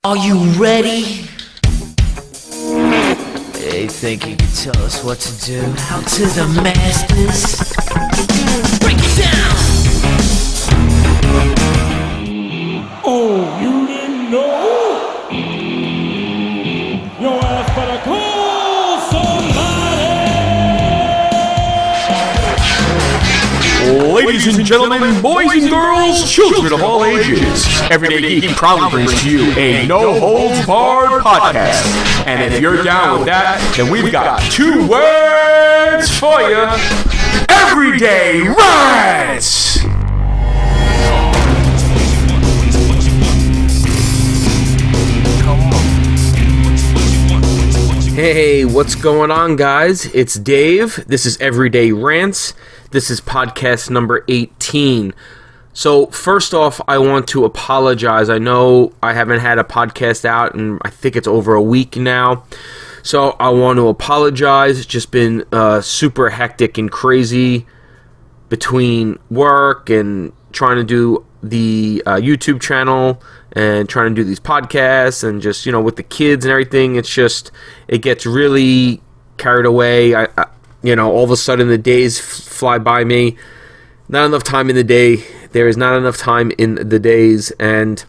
Are you ready? They think you can tell us what to do. Out to the masters. Break it down! Oh, you didn't know? Your ass better call somebody! Ladies and gentlemen, boys and girls, children of all ages, Everyday Geek proudly brings to you a no-holds-barred podcast. And if you're down with that, then we've got two words for you. Everyday Rants! Hey, what's going on, guys? It's Dave. This is Everyday Rants. This is podcast number 18. So, first off, I want to apologize. I know I haven't had a podcast out, and I think it's over a week now. So, I want to apologize. It's just been super hectic and crazy between work and trying to do the YouTube channel and trying to do these podcasts and just, with the kids and everything. It's just, it gets really carried away. I all of a sudden the days fly by me. Not enough time in the day. There is not enough time in the days. And,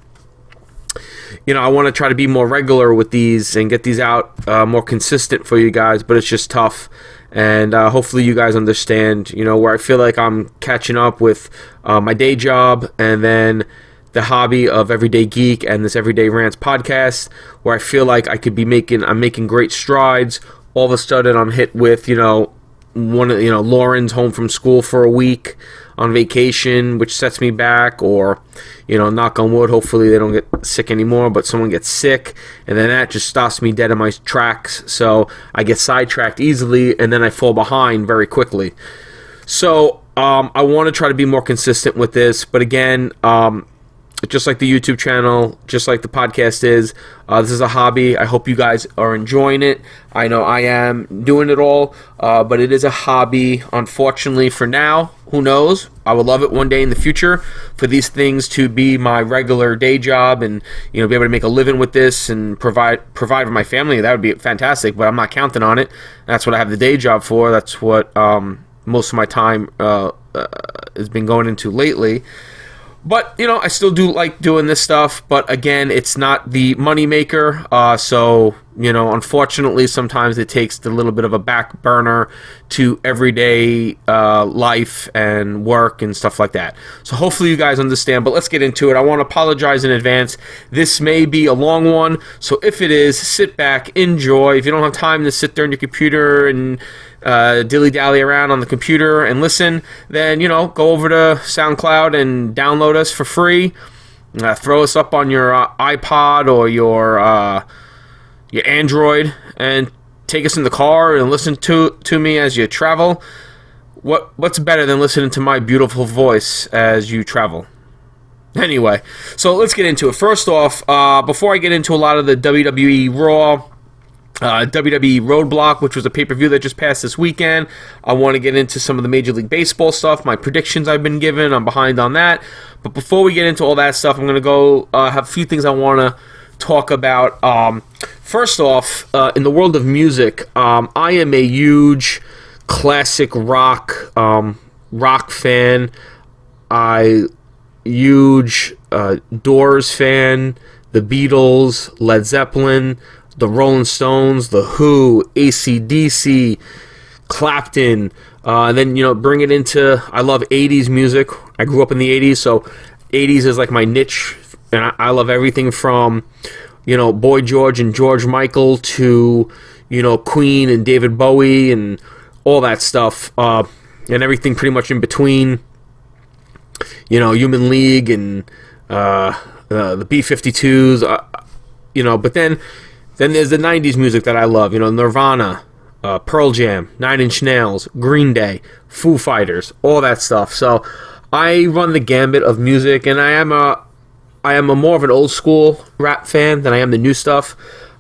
I want to try to be more regular with these and get these out more consistent for you guys, but it's just tough. And hopefully you guys understand, where I feel like I'm catching up with my day job and then the hobby of Everyday Geek and this Everyday Rants podcast, where I feel like I could be I'm making great strides. All of a sudden I'm hit with, Lauren's home from school for a week on vacation, which sets me back, or, knock on wood, hopefully they don't get sick anymore, but someone gets sick, and then that just stops me dead in my tracks, so I get sidetracked easily, and then I fall behind very quickly. So, I want to try to be more consistent with this, but again, just like the YouTube channel, just like the podcast is, this is a hobby. I hope you guys are enjoying it. I know I am doing it all, but it is a hobby, unfortunately, for now. Who knows? I would love it one day in the future for these things to be my regular day job and, be able to make a living with this and provide for my family. That would be fantastic, but I'm not counting on it. That's what I have the day job for. That's what most of my time has been going into lately. But, I still do like doing this stuff, but again, it's not the money maker, so, unfortunately, sometimes it takes a little bit of a back burner to everyday life and work and stuff like that. So hopefully you guys understand, but let's get into it. I want to apologize in advance. This may be a long one, so if it is, sit back, enjoy. If you don't have time to sit there on your computer and dilly-dally around on the computer and listen, then, go over to SoundCloud and download us for free. Throw us up on your iPod or your Android and take us in the car and listen to me as you travel. What's better than listening to my beautiful voice as you travel? Anyway, so let's get into it. First off, before I get into a lot of the WWE RAW, WWE Roadblock, which was a pay-per-view that just passed this weekend, I want to get into some of the Major League Baseball stuff, my predictions I've been given. I'm behind on that. But before we get into all that stuff, I'm going to go have a few things I want to talk about. First off, in the world of music, I am a huge classic rock fan. Huge Doors fan, the Beatles, Led Zeppelin, the Rolling Stones, the Who, AC/DC, Clapton, and then, bring it into, I love 80s music. I grew up in the 80s, so 80s is like my niche, and I love everything from, Boy George and George Michael to, Queen and David Bowie and all that stuff, and everything pretty much in between, Human League and the B-52s, but then there's the 90s music that I love, Nirvana, Pearl Jam, Nine Inch Nails, Green Day, Foo Fighters, all that stuff. So I run the gambit of music, and I am a more of an old school rap fan than I am the new stuff.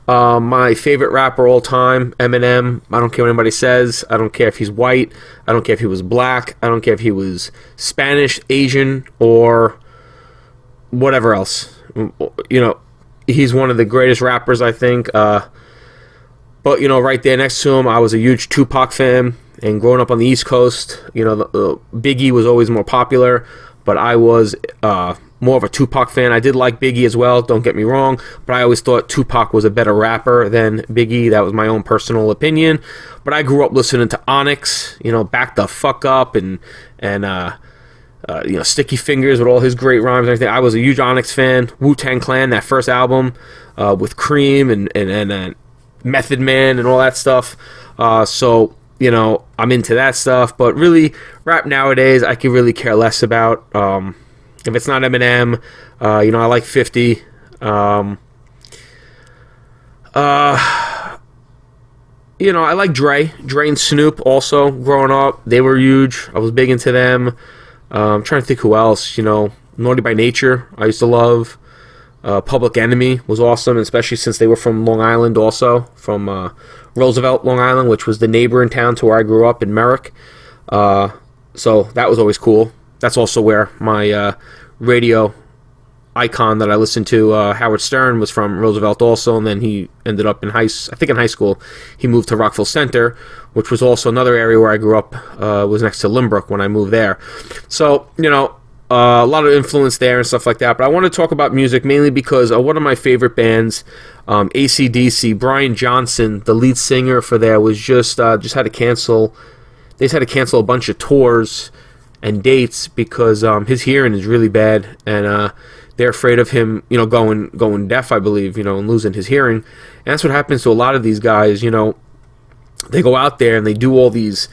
My favorite rapper all time, Eminem. I don't care what anybody says. I don't care if he's white. I don't care if he was black. I don't care if he was Spanish, Asian, or whatever else. he's one of the greatest rappers, I think. But, right there next to him, I was a huge Tupac fan. And growing up on the East Coast, Biggie was always more popular. But I was more of a Tupac fan. I did like Biggie as well, don't get me wrong. But I always thought Tupac was a better rapper than Biggie. That was my own personal opinion. But I grew up listening to Onyx, Back the Fuck Up, and Sticky Fingers with all his great rhymes and everything. I was a huge Onyx fan. Wu-Tang Clan, that first album with Cream and Method Man and all that stuff. So I'm into that stuff. But really, rap nowadays, I could really care less about. If it's not Eminem, I like 50. I like Dre and Snoop also growing up. They were huge. I was big into them. I'm trying to think who else. Naughty by Nature, I used to love. Public Enemy was awesome, especially since they were from Long Island also, from Roosevelt, Long Island, which was the neighboring town to where I grew up in Merrick. So that was always cool. That's also where my radio icon that I listened to, Howard Stern, was from Roosevelt also, and then he ended up in high school, he moved to Rockville Center, which was also another area where I grew up, was next to Limbrook when I moved there. So, a lot of influence there and stuff like that. But I want to talk about music mainly because one of my favorite bands, AC/DC, Brian Johnson, the lead singer for there, was just had to cancel. They just had to cancel a bunch of tours and dates because his hearing is really bad, and they're afraid of him, going deaf, I believe, and losing his hearing. And that's what happens to a lot of these guys. They go out there and they do all these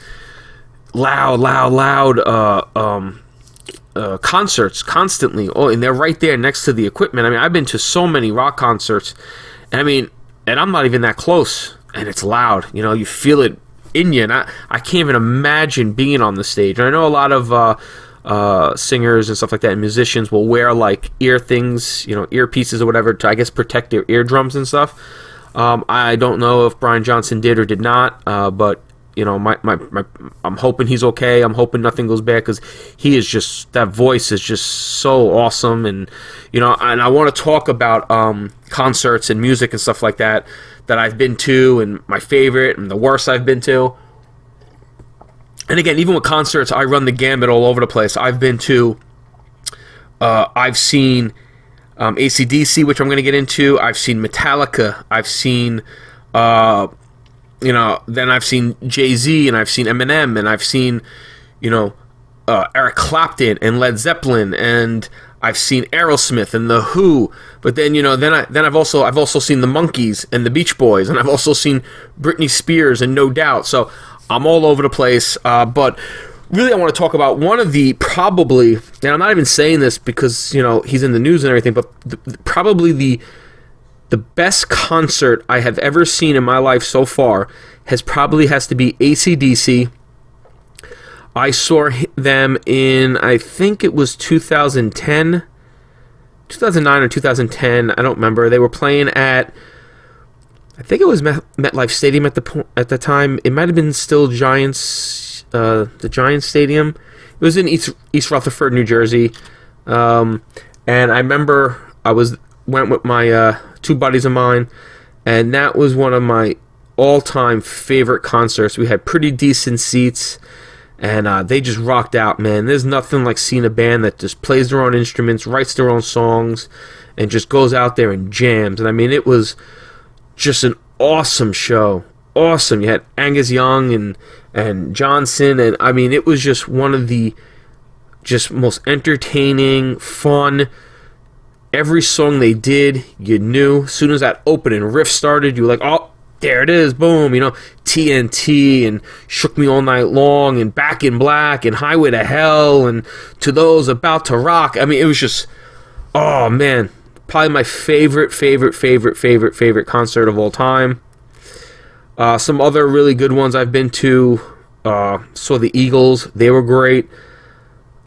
loud concerts constantly. Oh, and they're right there next to the equipment. I mean, I've been to so many rock concerts, and I'm not even that close, and it's loud. You feel it in you, and I can't even imagine being on the stage. And I know a lot of singers and stuff like that, and musicians will wear like ear things, earpieces or whatever, to, I guess, protect their eardrums and stuff. I don't know if Brian Johnson did or did not, but I'm hoping he's okay. I'm hoping nothing goes bad, because he is just, that voice is just so awesome. And and I want to talk about concerts and music and stuff like that I've been to, and my favorite and the worst I've been to. And again, even with concerts, I run the gambit all over the place. I've been to, I've seen AC/DC, which I'm going to get into. I've seen Metallica. I've seen then I've seen Jay-Z, and I've seen Eminem, and I've seen, Eric Clapton and Led Zeppelin, and I've seen Aerosmith and The Who. But then, then I've also seen the Monkees and the Beach Boys, and I've also seen Britney Spears and No Doubt. So I'm all over the place. But really, I want to talk about one of the, probably, and I'm not even saying this because, he's in the news and everything, but probably the best concert I have ever seen in my life so far has to be AC/DC. I saw them in, I think it was 2009 or 2010. I don't remember. They were playing at, I think it was MetLife Stadium at the time. It might have been still the Giants Stadium. It was in East Rutherford, New Jersey. And I remember went with my two buddies of mine, and that was one of my all-time favorite concerts. We had pretty decent seats, and they just rocked out, man. There's nothing like seeing a band that just plays their own instruments, writes their own songs, and just goes out there and jams. And it was just an awesome show. Awesome. You had Angus Young and Johnson, and it was just one of the just most entertaining, fun. Every song they did, you knew. As soon as that opening riff started, you were like, oh, there it is, boom, TNT, and Shook Me All Night Long, and Back in Black, and Highway to Hell, and To Those About to Rock. It was just, oh, man, probably my favorite concert of all time. Some other really good ones I've been to, saw the Eagles, they were great.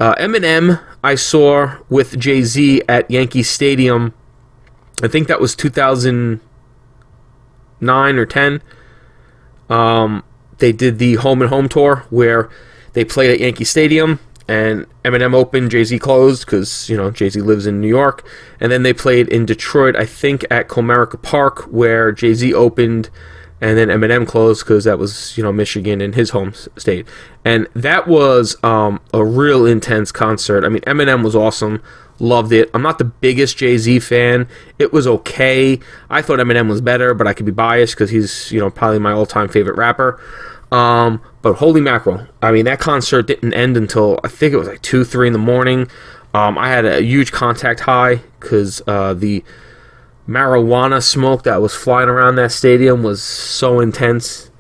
Eminem, I saw with Jay-Z at Yankee Stadium. I think that was 2009 or 10. They did the Home and Home tour where they played at Yankee Stadium, and Eminem opened, Jay-Z closed, because, you know, Jay-Z lives in New York. And then they played in Detroit, I think at Comerica Park, where Jay-Z opened, and then Eminem closed, because that was, you know, Michigan in his home state. And that was a real intense concert. I mean, Eminem was awesome. Loved it. I'm not the biggest Jay-Z fan. It was okay. I thought Eminem was better, but I could be biased because he's, you know, probably my all-time favorite rapper. But holy mackerel. I mean, that concert didn't end until, I think it was like 2, 3 in the morning. I had a huge contact high because the marijuana smoke that was flying around that stadium was so intense.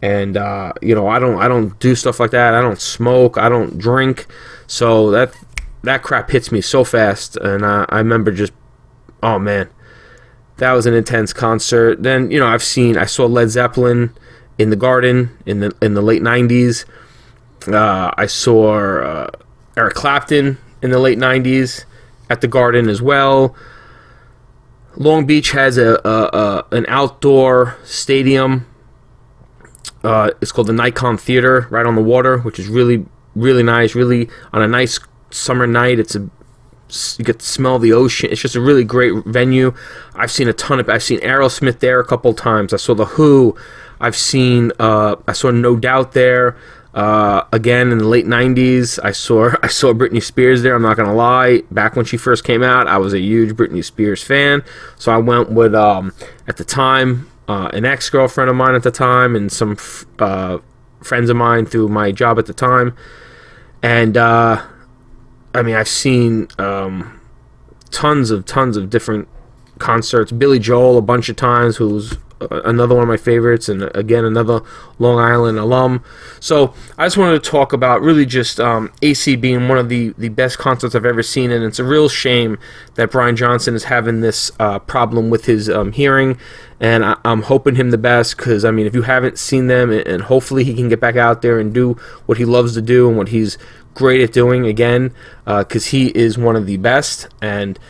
And, you know, I don't do stuff like that. I don't smoke. I don't drink. So that crap hits me so fast. And I remember just, oh man, that was an intense concert. Then, you know, I saw Led Zeppelin in the Garden in the late 90s. I saw Eric Clapton in the late 90s at the Garden as well. Long Beach has an outdoor stadium. It's called the Nikon Theater, right on the water, which is really, really nice. Really, on a nice summer night, you get to smell the ocean. It's just a really great venue. I've seen Aerosmith there a couple times. I saw The Who. I saw No Doubt there. Again in the late 90s. I saw Britney Spears there. I'm not gonna lie. Back when she first came out, I was a huge Britney Spears fan. So I went with at the time an ex-girlfriend of mine at the time and some friends of mine through my job at the time. And I mean, I've seen tons of different concerts. Billy Joel a bunch of times, who's another one of my favorites, and again another Long Island alum. So I just wanted to talk about really just AC being one of the best concerts I've ever seen, and it's a real shame that Brian Johnson is having this problem with his hearing, and I'm hoping him the best, because I mean, if you haven't seen them, and hopefully he can get back out there and do what he loves to do and what he's great at doing again, because he is one of the best. And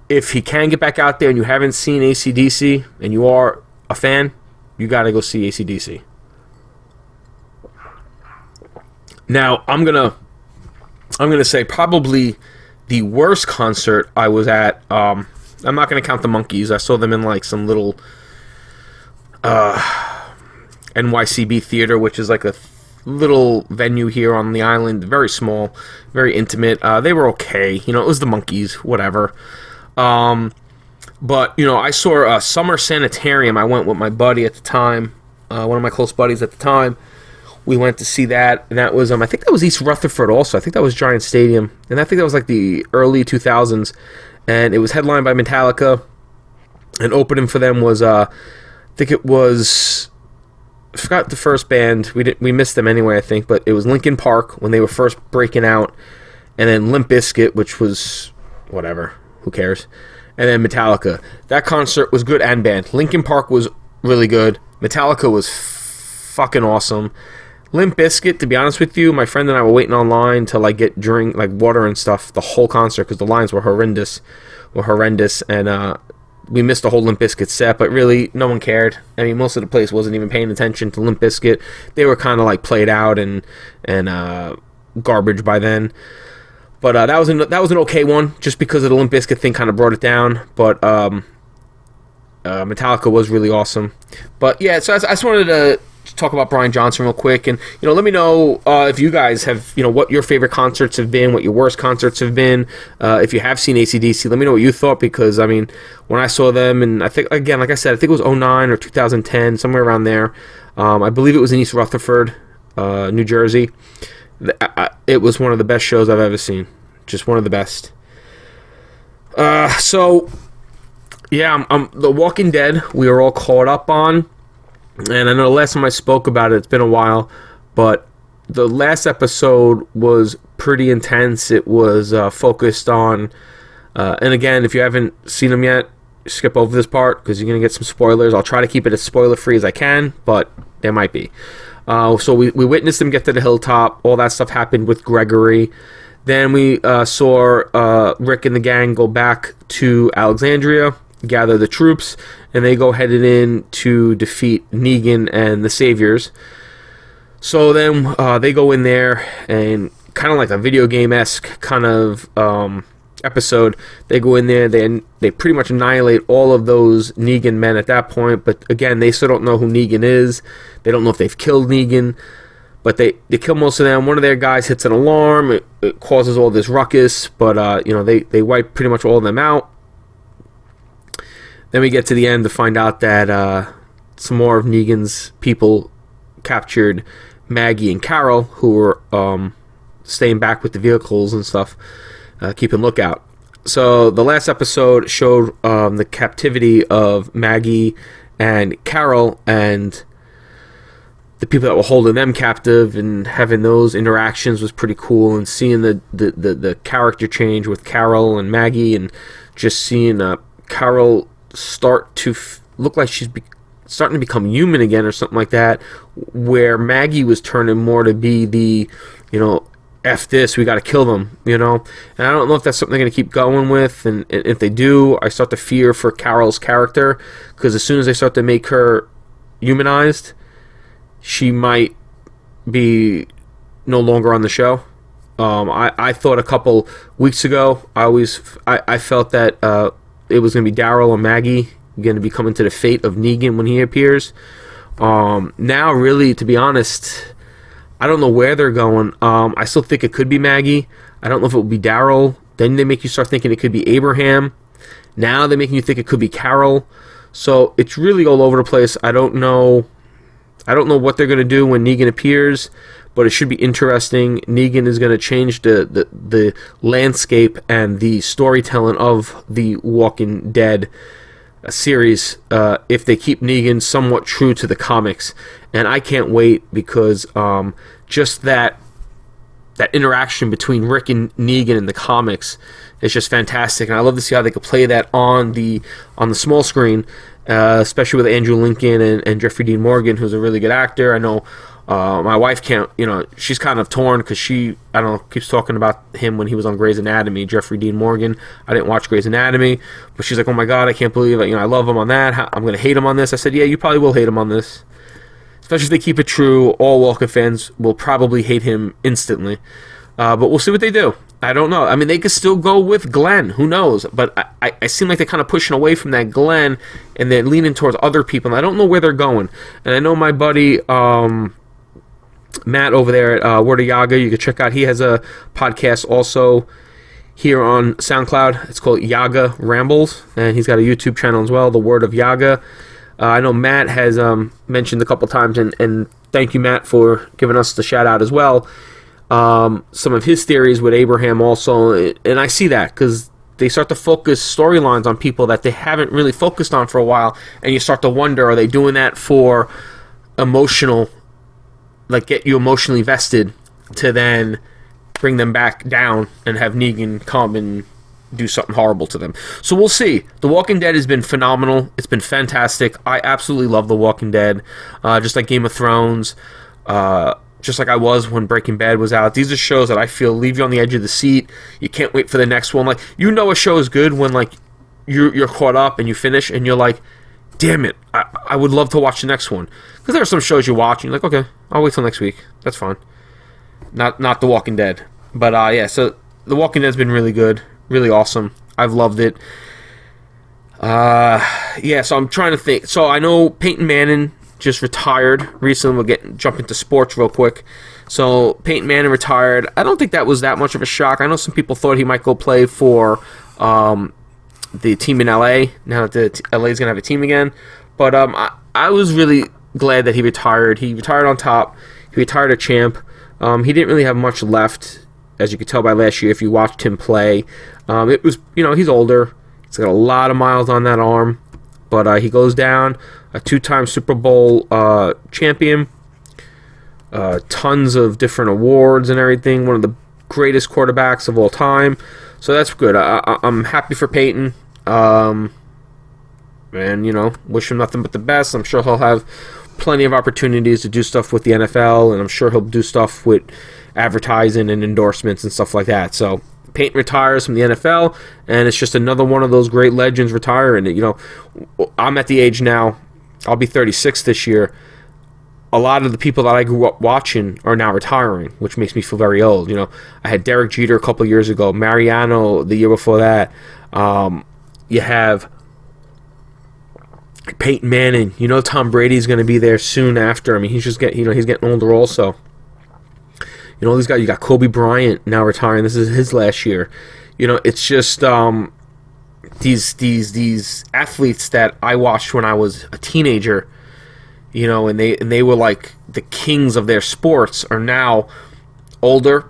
if he can get back out there and you haven't seen AC/DC and you are a fan, you got to go see AC/DC. Now, I'm gonna say probably the worst concert I was at. I'm not gonna count the Monkees. I saw them in like some little NYCB theater, which is like a little venue here on the island, very small, very intimate. They were okay. You know, it was the Monkees, whatever. But, you know, I saw Summer Sanitarium. I went with my buddy at the time, one of my close buddies at the time. We went to see that, and that was, I think that was East Rutherford also. I think that was Giant Stadium, and I think that was like the early 2000s, and it was headlined by Metallica, and opening for them was, I think it was, I forgot the first band. We missed them anyway, I think, but it was Linkin Park when they were first breaking out, and then Limp Bizkit, which was whatever. Who cares? And then Metallica. That concert was good and bad. Linkin Park was really good. Metallica was fucking awesome. Limp Bizkit, to be honest with you, my friend and I were waiting online to like get drink, like water and stuff, the whole concert, because the lines were horrendous, and we missed the whole Limp Bizkit set. But really, no one cared. I mean, most of the place wasn't even paying attention to Limp Bizkit. They were kind of like played out and garbage by then. But that was an okay one, just because of the Limp Bizkit thing kind of brought it down. But Metallica was really awesome. But yeah, so I just wanted to talk about Brian Johnson real quick, and you know, let me know if you guys have, you know, what your favorite concerts have been, what your worst concerts have been. If you have seen AC/DC, let me know what you thought, because I mean, when I saw them, and I think, again, like I said, I think it was 2009 or 2010, somewhere around there. I believe it was in East Rutherford, New Jersey. It was one of the best shows I've ever seen. Just one of the best. So, yeah, I'm The Walking Dead, we are all caught up on. And I know the last time I spoke about it, it's been a while. But the last episode was pretty intense. It was focused on... and again, if you haven't seen them yet, skip over this part, because you're going to get some spoilers. I'll try to keep it as spoiler-free as I can, but there might be. So we witnessed them get to the hilltop. All that stuff happened with Gregory. Then we saw Rick and the gang go back to Alexandria, gather the troops, and they go headed in to defeat Negan and the Saviors. So then they go in there and kind of like a video game-esque kind of episode. They go in there, they pretty much annihilate all of those Negan men at that point, but again, they still don't know who Negan is. They don't know if they've killed Negan, but they kill most of them. One of their guys hits an alarm. It causes all this ruckus, but they wipe pretty much all of them out. Then we get to the end to find out that some more of Negan's people captured Maggie and Carol, who were staying back with the vehicles and stuff, keeping lookout. So the last episode showed the captivity of Maggie and Carol, and the people that were holding them captive, and having those interactions was pretty cool, and seeing the character change with Carol and Maggie, and just seeing Carol start to look like she's starting to become human again or something like that, where Maggie was turning more to be the, F this, we got to kill them, and I don't know if that's something they're going to keep going with, and if they do, I start to fear for Carol's character, because as soon as they start to make her humanized, she might be no longer on the show. I thought a couple weeks ago, I felt that it was going to be Daryl and Maggie going to be coming to the fate of Negan when he appears. Now, really, to be honest, I don't know where they're going. I still think it could be Maggie. I don't know if it will be Daryl. Then they make you start thinking it could be Abraham. Now they're making you think it could be Carol. So it's really all over the place. I don't know what they're going to do when Negan appears, but it should be interesting. Negan is going to change the landscape and the storytelling of the Walking Dead series if they keep Negan somewhat true to the comics. And I can't wait, because just that interaction between Rick and Negan in the comics is just fantastic, and I love to see how they could play that on the small screen, especially with Andrew Lincoln and Jeffrey Dean Morgan, who's a really good actor. I know my wife can't, she's kind of torn, because she, I don't know, keeps talking about him when he was on Grey's Anatomy, Jeffrey Dean Morgan. I didn't watch Grey's Anatomy, but she's like, oh my god, I can't believe it, I love him on that, I'm going to hate him on this. I said, yeah, you probably will hate him on this. Especially if they keep it true, all Walker fans will probably hate him instantly. But we'll see what they do. I don't know. I mean, they could still go with Glenn. Who knows? But I seem like they're kind of pushing away from that Glenn, and they're leaning towards other people. And I don't know where they're going. And I know my buddy Matt over there at Word of Yaga, you can check out. He has a podcast also here on SoundCloud. It's called Yaga Rambles. And he's got a YouTube channel as well, The Word of Yaga. I know Matt has mentioned a couple times, and thank you, Matt, for giving us the shout out as well. Some of his theories with Abraham also, and I see that, because they start to focus storylines on people that they haven't really focused on for a while, and you start to wonder, are they doing that for emotional, like get you emotionally vested, to then bring them back down and have Negan come and do something horrible to them. So we'll see. The Walking Dead has been phenomenal. It's been fantastic. I absolutely love The Walking Dead. Just like Game of Thrones, just like I was when Breaking Bad was out. These are shows that I feel leave you on the edge of the seat. You can't wait for the next one. Like, a show is good when like you're caught up and you finish and you're like, damn it, I would love to watch the next one. Because there are some shows you watch and you're like, okay, I'll wait till next week. That's fine. Not The Walking Dead. But yeah, so The Walking Dead's been really good. Really awesome. I've loved it. Yeah, so I'm trying to think. So I know Peyton Manning just retired recently. We'll jump into sports real quick. So Peyton Manning retired. I don't think that was that much of a shock. I know some people thought he might go play for the team in LA, now that LA's going to have a team again. But I was really glad that he retired. He retired on top. He retired a champ. He didn't really have much left, as you could tell by last year if you watched him play. It was, he's older. He's got a lot of miles on that arm. But he goes down, a 2-time Super Bowl champion, tons of different awards and everything, one of the greatest quarterbacks of all time. So that's good. I'm happy for Peyton. And, wish him nothing but the best. I'm sure he'll have plenty of opportunities to do stuff with the NFL, and I'm sure he'll do stuff with advertising and endorsements and stuff like that. So Peyton retires from the NFL, and it's just another one of those great legends retiring. I'm at the age now, I'll be 36 this year. a lot of the people that I grew up watching are now retiring, which makes me feel very old. You know, I had Derek Jeter a couple years ago, Mariano the year before that. You have Peyton Manning. You know, Tom Brady's going to be there soon after. I mean, he's getting older also. You know, these guys. You got Kobe Bryant now retiring. This is his last year. You know, it's just these athletes that I watched when I was a teenager. You know, and they were like the kings of their sports, are now older.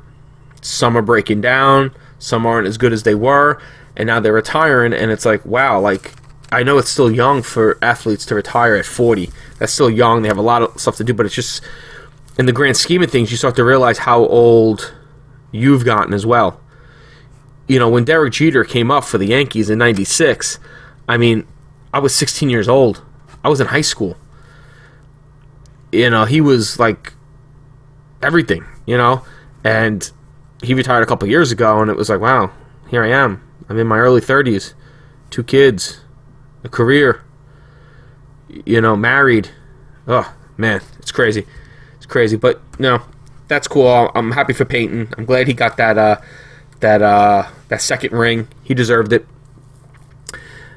Some are breaking down. Some aren't as good as they were, and now they're retiring. And it's like, wow, like, I know it's still young for athletes to retire at 40. That's still young. They have a lot of stuff to do, but it's just, in the grand scheme of things, you start to realize how old you've gotten as well. You know, when Derek Jeter came up for the Yankees in '96, I mean, I was 16 years old. I was in high school. You know, he was like everything, you know, and he retired a couple years ago, and it was like, wow, here I am. I'm in my early 30s, 2 kids, a career, you know, married. Oh, man, it's crazy. It's crazy, but no, that's cool. I'm happy for Peyton. I'm glad he got that second ring. He deserved it.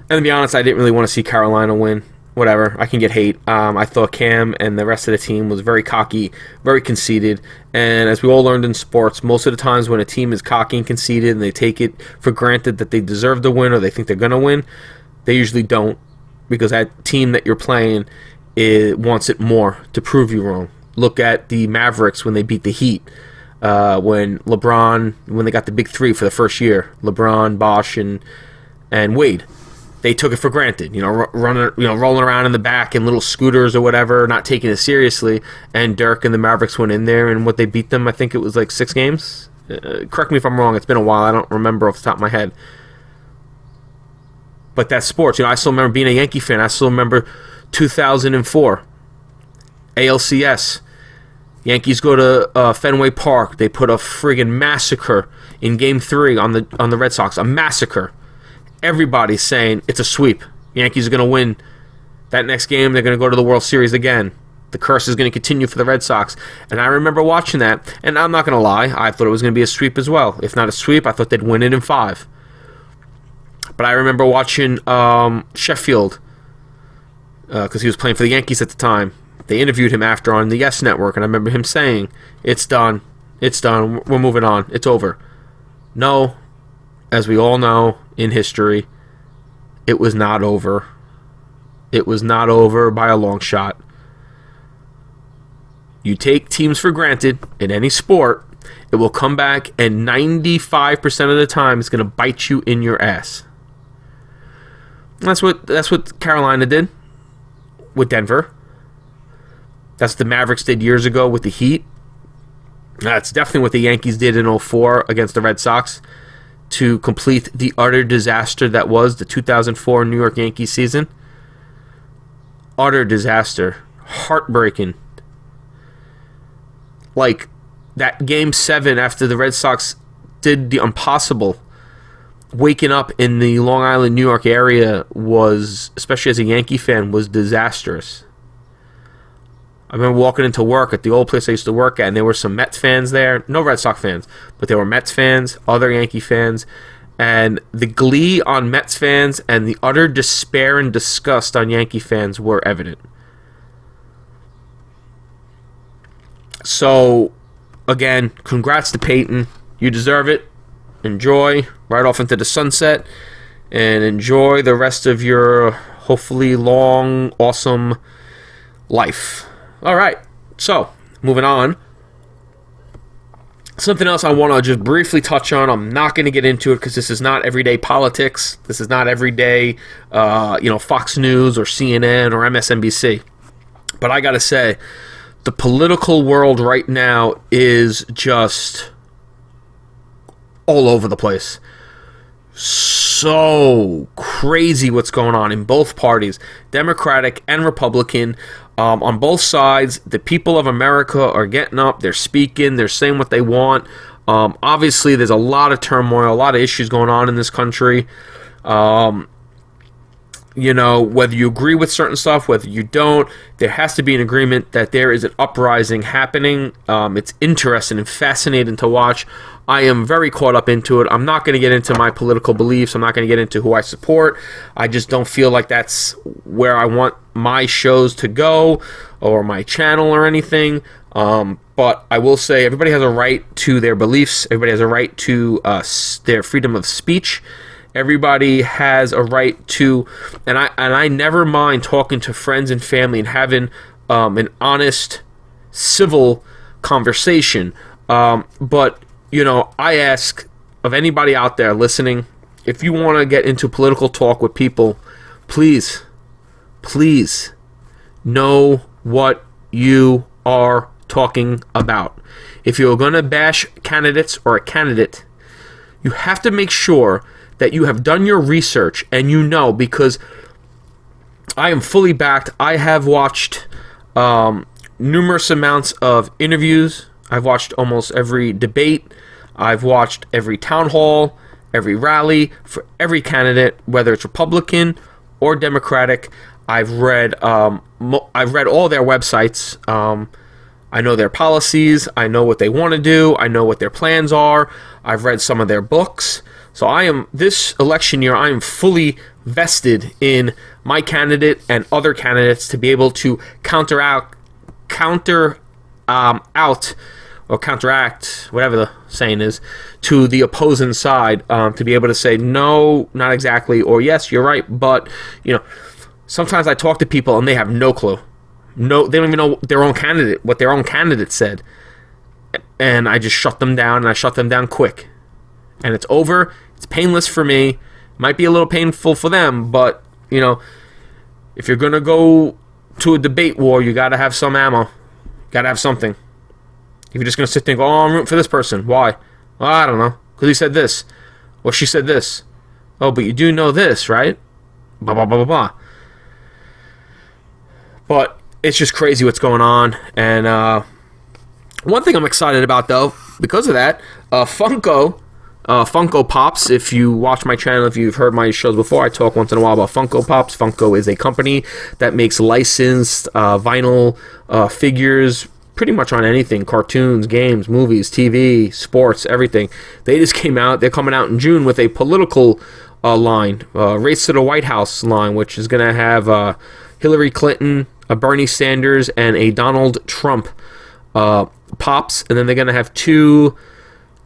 And to be honest, I didn't really want to see Carolina win. Whatever, I can get hate. I thought Cam and the rest of the team was very cocky, very conceited. And as we all learned in sports, most of the times when a team is cocky and conceited and they take it for granted that they deserve to win or they think they're going to win, they usually don't, because that team that you're playing wants it more to prove you wrong. Look at the Mavericks when they beat the Heat. When they got the big three for the first year, LeBron, Bosh, and Wade. They took it for granted, you know, rolling around in the back in little scooters or whatever, not taking it seriously. And Dirk and the Mavericks went in there, and what they beat them, I think it was like 6 games. Correct me if I'm wrong. It's been a while. I don't remember off the top of my head. But that's sports. You know, I still remember being a Yankee fan. I still remember 2004 ALCS. Yankees go to Fenway Park. They put a friggin' massacre in Game 3 on the Red Sox. A massacre. Everybody's saying it's a sweep. Yankees are going to win that next game. They're going to go to the World Series again. The curse is going to continue for the Red Sox. And I remember watching that, and I'm not going to lie, I thought it was going to be a sweep as well. If not a sweep, I thought they'd win it in 5. But I remember watching Sheffield, because he was playing for the Yankees at the time. They interviewed him after on the Yes Network, and I remember him saying, it's done. It's done. We're moving on. It's over. No, as we all know in history, it was not over. It was not over by a long shot. You take teams for granted in any sport, it will come back, and 95% of the time it's going to bite you in your ass. That's what Carolina did with Denver. That's what the Mavericks did years ago with the Heat. That's definitely what the Yankees did in 2004 against the Red Sox to complete the utter disaster that was the 2004 New York Yankees season. Utter disaster. Heartbreaking. Like, that Game 7 after the Red Sox did the impossible, waking up in the Long Island, New York area was, especially as a Yankee fan, was disastrous. I remember walking into work at the old place I used to work at, and there were some Mets fans there. No Red Sox fans, but there were Mets fans, other Yankee fans, and the glee on Mets fans and the utter despair and disgust on Yankee fans were evident. So, again, congrats to Peyton. You deserve it. Enjoy. Right off into the sunset. And enjoy the rest of your hopefully long, awesome life. All right. So, moving on. Something else I want to just briefly touch on. I'm not going to get into it because this is not everyday politics. This is not everyday, Fox News or CNN or MSNBC. But I got to say, the political world right now is just all over the place. So crazy what's going on in both parties, Democratic and Republican. On both sides, the people of America are getting up, they're speaking, they're saying what they want. Obviously, there's a lot of turmoil, a lot of issues going on in this country. whether you agree with certain stuff, whether you don't, there has to be an agreement that there is an uprising happening. It's interesting and fascinating to watch. I am very caught up into it. I'm not going to get into my political beliefs. I'm not going to get into who I support. I just don't feel like that's where I want my shows to go or my channel or anything. But I will say everybody has a right to their beliefs. Everybody has a right to their freedom of speech. Everybody has a right to, and I never mind talking to friends and family and having an honest, civil conversation. But I ask of anybody out there listening, if you want to get into political talk with people, please know what you are talking about. If you're going to bash candidates or a candidate, you have to make sure that you have done your research and because I am fully backed. I have watched numerous amounts of interviews. I've watched almost every debate. I've watched every town hall, every rally for every candidate, whether it's Republican or Democratic. I've read all their websites. I know their policies. I know what they want to do. I know what their plans are. I've read some of their books. So this election year, I am fully vested in my candidate and other candidates to be able to counteract, whatever the saying is, to the opposing side, to be able to say, no, not exactly, or yes, you're right. But, sometimes I talk to people and they have no clue. No, they don't even know what their own candidate said. And I just shut them down, and I shut them down quick. And it's over. It's painless for me. Might be a little painful for them, but, if you're going to go to a debate war, you got to have some ammo. Got to have something. If you're just going to sit there and go, I'm rooting for this person. Why? Well, I don't know. Because he said this. Or she said this. Oh, but you do know this, right? Blah, blah, blah, blah, blah. But it's just crazy what's going on. And one thing I'm excited about, though, because of that, Funko Pops. If you watch my channel, if you've heard my shows before, I talk once in a while about Funko Pops. Funko is a company that makes licensed vinyl figures pretty much on anything: cartoons, games, movies, TV, sports, everything. They just came out. They're coming out in June with a political line, Race to the White House line, which is going to have Hillary Clinton, a Bernie Sanders, and a Donald Trump Pops. And then they're going to have two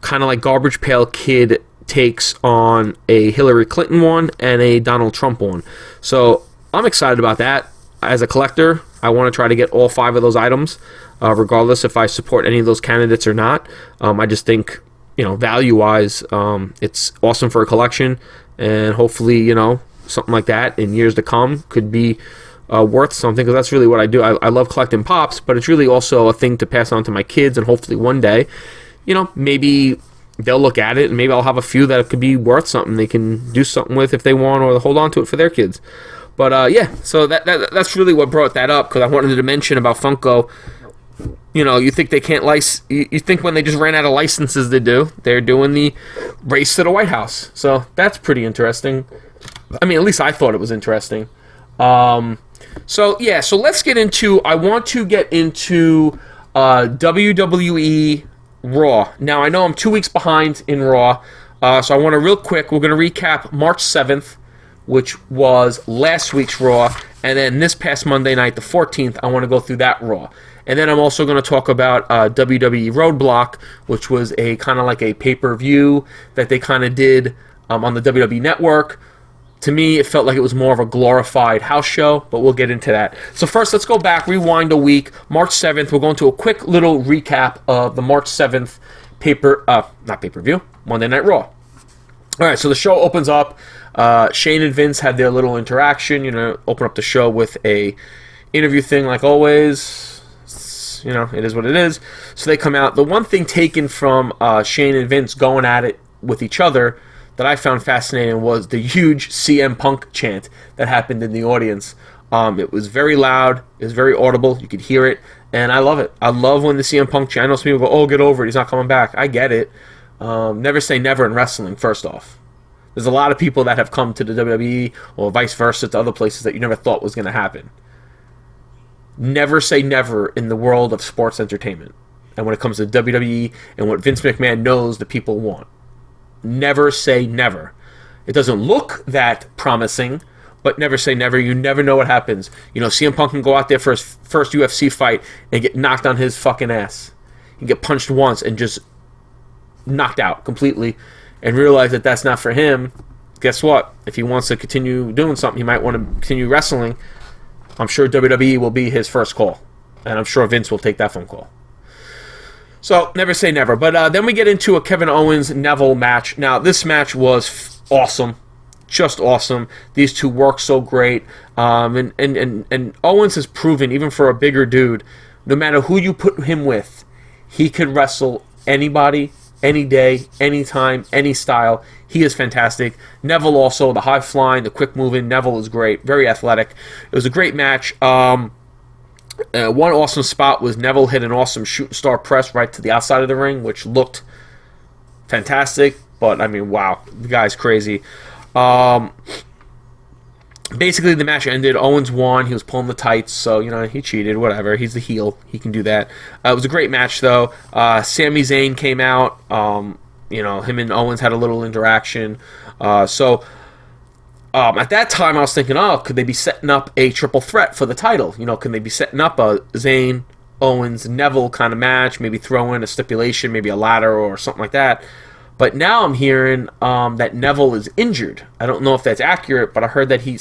kind of like Garbage Pail Kid takes on a Hillary Clinton one and a Donald Trump one. So I'm excited about that. As a collector, I want to try to get all 5 of those items, regardless if I support any of those candidates or not. I just think, value-wise, it's awesome for a collection, and hopefully, something like that in years to come could be worth something, because that's really what I do. I love collecting Pops, but it's really also a thing to pass on to my kids, and hopefully one day, maybe they'll look at it, and maybe I'll have a few that could be worth something they can do something with if they want, or hold on to it for their kids. But so that's really what brought that up, because I wanted to mention about Funko. You think they can't you think when they just ran out of licenses they're doing the Race to the White House. So that's pretty interesting. I mean, at least I thought it was interesting. So let's get into, I want to get into WWE RAW. Now, I know I'm 2 weeks behind in RAW, so I want to real quick, we're going to recap March 7th, which was last week's RAW, and then this past Monday night, the 14th, I want to go through that RAW. And then I'm also going to talk about WWE Roadblock, which was a kind of like a pay-per-view that they kind of did on the WWE Network. To me, it felt like it was more of a glorified house show, but we'll get into that. So first, let's go back, rewind a week. March 7th, we're going to a quick little recap of the March 7th not pay-per-view, Monday Night Raw. All right, so the show opens up. Shane and Vince had their little interaction, open up the show with a interview thing like always. It is what it is. So they come out. The one thing taken from Shane and Vince going at it with each other that I found fascinating was the huge CM Punk chant that happened in the audience. It was very loud. It was very audible. You could hear it. And I love it. I love when the CM Punk chant. I know some people go, oh, get over it. He's not coming back. I get it. Never say never in wrestling, first off. There's a lot of people that have come to the WWE or vice versa to other places that you never thought was going to happen. Never say never in the world of sports entertainment. And when it comes to WWE and what Vince McMahon knows the people want. Never say never. It doesn't look that promising, but never say never. You never know what happens. You know, CM Punk can go out there for his first UFC fight and get knocked on his fucking ass. He can get punched once and just knocked out completely and realize that that's not for him. Guess what? If he wants to continue doing something, he might want to continue wrestling. I'm sure WWE will be his first call. And I'm sure Vince will take that phone call. So, never say never. But then we get into a Kevin Owens-Neville match. Now, this match was awesome. Just awesome. These two work so great. And Owens has proven, even for a bigger dude, no matter who you put him with, he could wrestle anybody, any day, anytime, any style. He is fantastic. Neville also, the high flying, the quick moving. Neville is great. Very athletic. It was a great match. One awesome spot was Neville hit an awesome shooting star press right to the outside of the ring, which looked fantastic. But, I mean, wow. The guy's crazy. Basically, the match ended. Owens won. He was pulling the tights, so, you know, he cheated. Whatever. He's the heel. He can do that. It was a great match, though. Sami Zayn came out. You know, him and Owens had a little interaction. At that time, I was thinking, could they be setting up a triple threat for the title? You know, can they be setting up a Zayn, Owens, Neville kind of match? Maybe throw in a stipulation, maybe a ladder or something like that. But now I'm hearing that Neville is injured. I don't know if that's accurate, but I heard that he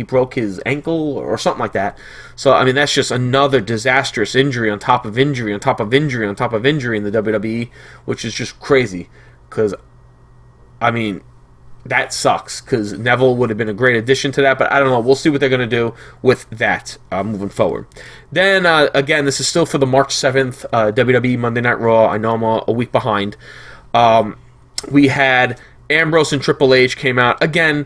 broke his ankle or something like that. So, I mean, that's just another disastrous injury on top of injury on top of injury on top of injury in the WWE, which is just crazy. Because, I mean, that sucks, because Neville would have been a great addition to that, but I don't know. We'll see what they're going to do with that moving forward. Then, again, this is still for the March 7th WWE Monday Night Raw. I know I'm a week behind. We had Ambrose and Triple H came out. Again,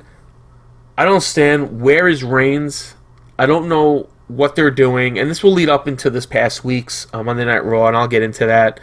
I don't understand. Where is Reigns? I don't know what they're doing. And this will lead up into this past week's Monday Night Raw, and I'll get into that.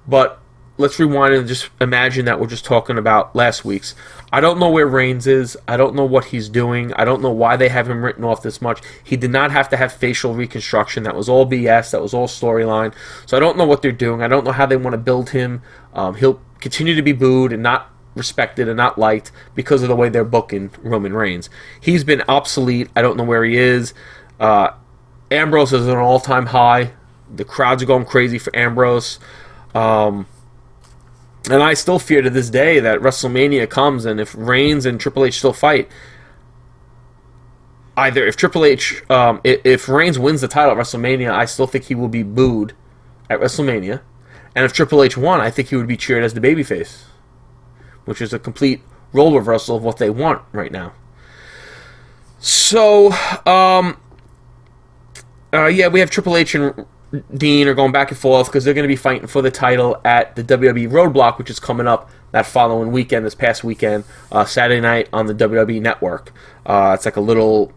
But let's rewind and just imagine that we're just talking about last week's. I don't know where Reigns is. I don't know what he's doing. I don't know why they have him written off this much. He did not have to have facial reconstruction. That was all BS. That was all storyline. So I don't know what they're doing. I don't know how they want to build him. He'll continue to be booed and not respected and not liked because of the way they're booking Roman Reigns. He's been obsolete. I don't know where he is. Ambrose is at an all-time high. The crowds are going crazy for Ambrose. And I still fear to this day that WrestleMania comes, and if Reigns and Triple H still fight, either if Triple H, if Reigns wins the title at WrestleMania, I still think he will be booed at WrestleMania. And if Triple H won, I think he would be cheered as the babyface, which is a complete role reversal of what they want right now. So, yeah, we have Triple H and Dean are going back and forth because they're going to be fighting for the title at the WWE Roadblock, which is coming up that following weekend, this past weekend, Saturday night on the WWE Network. It's like a little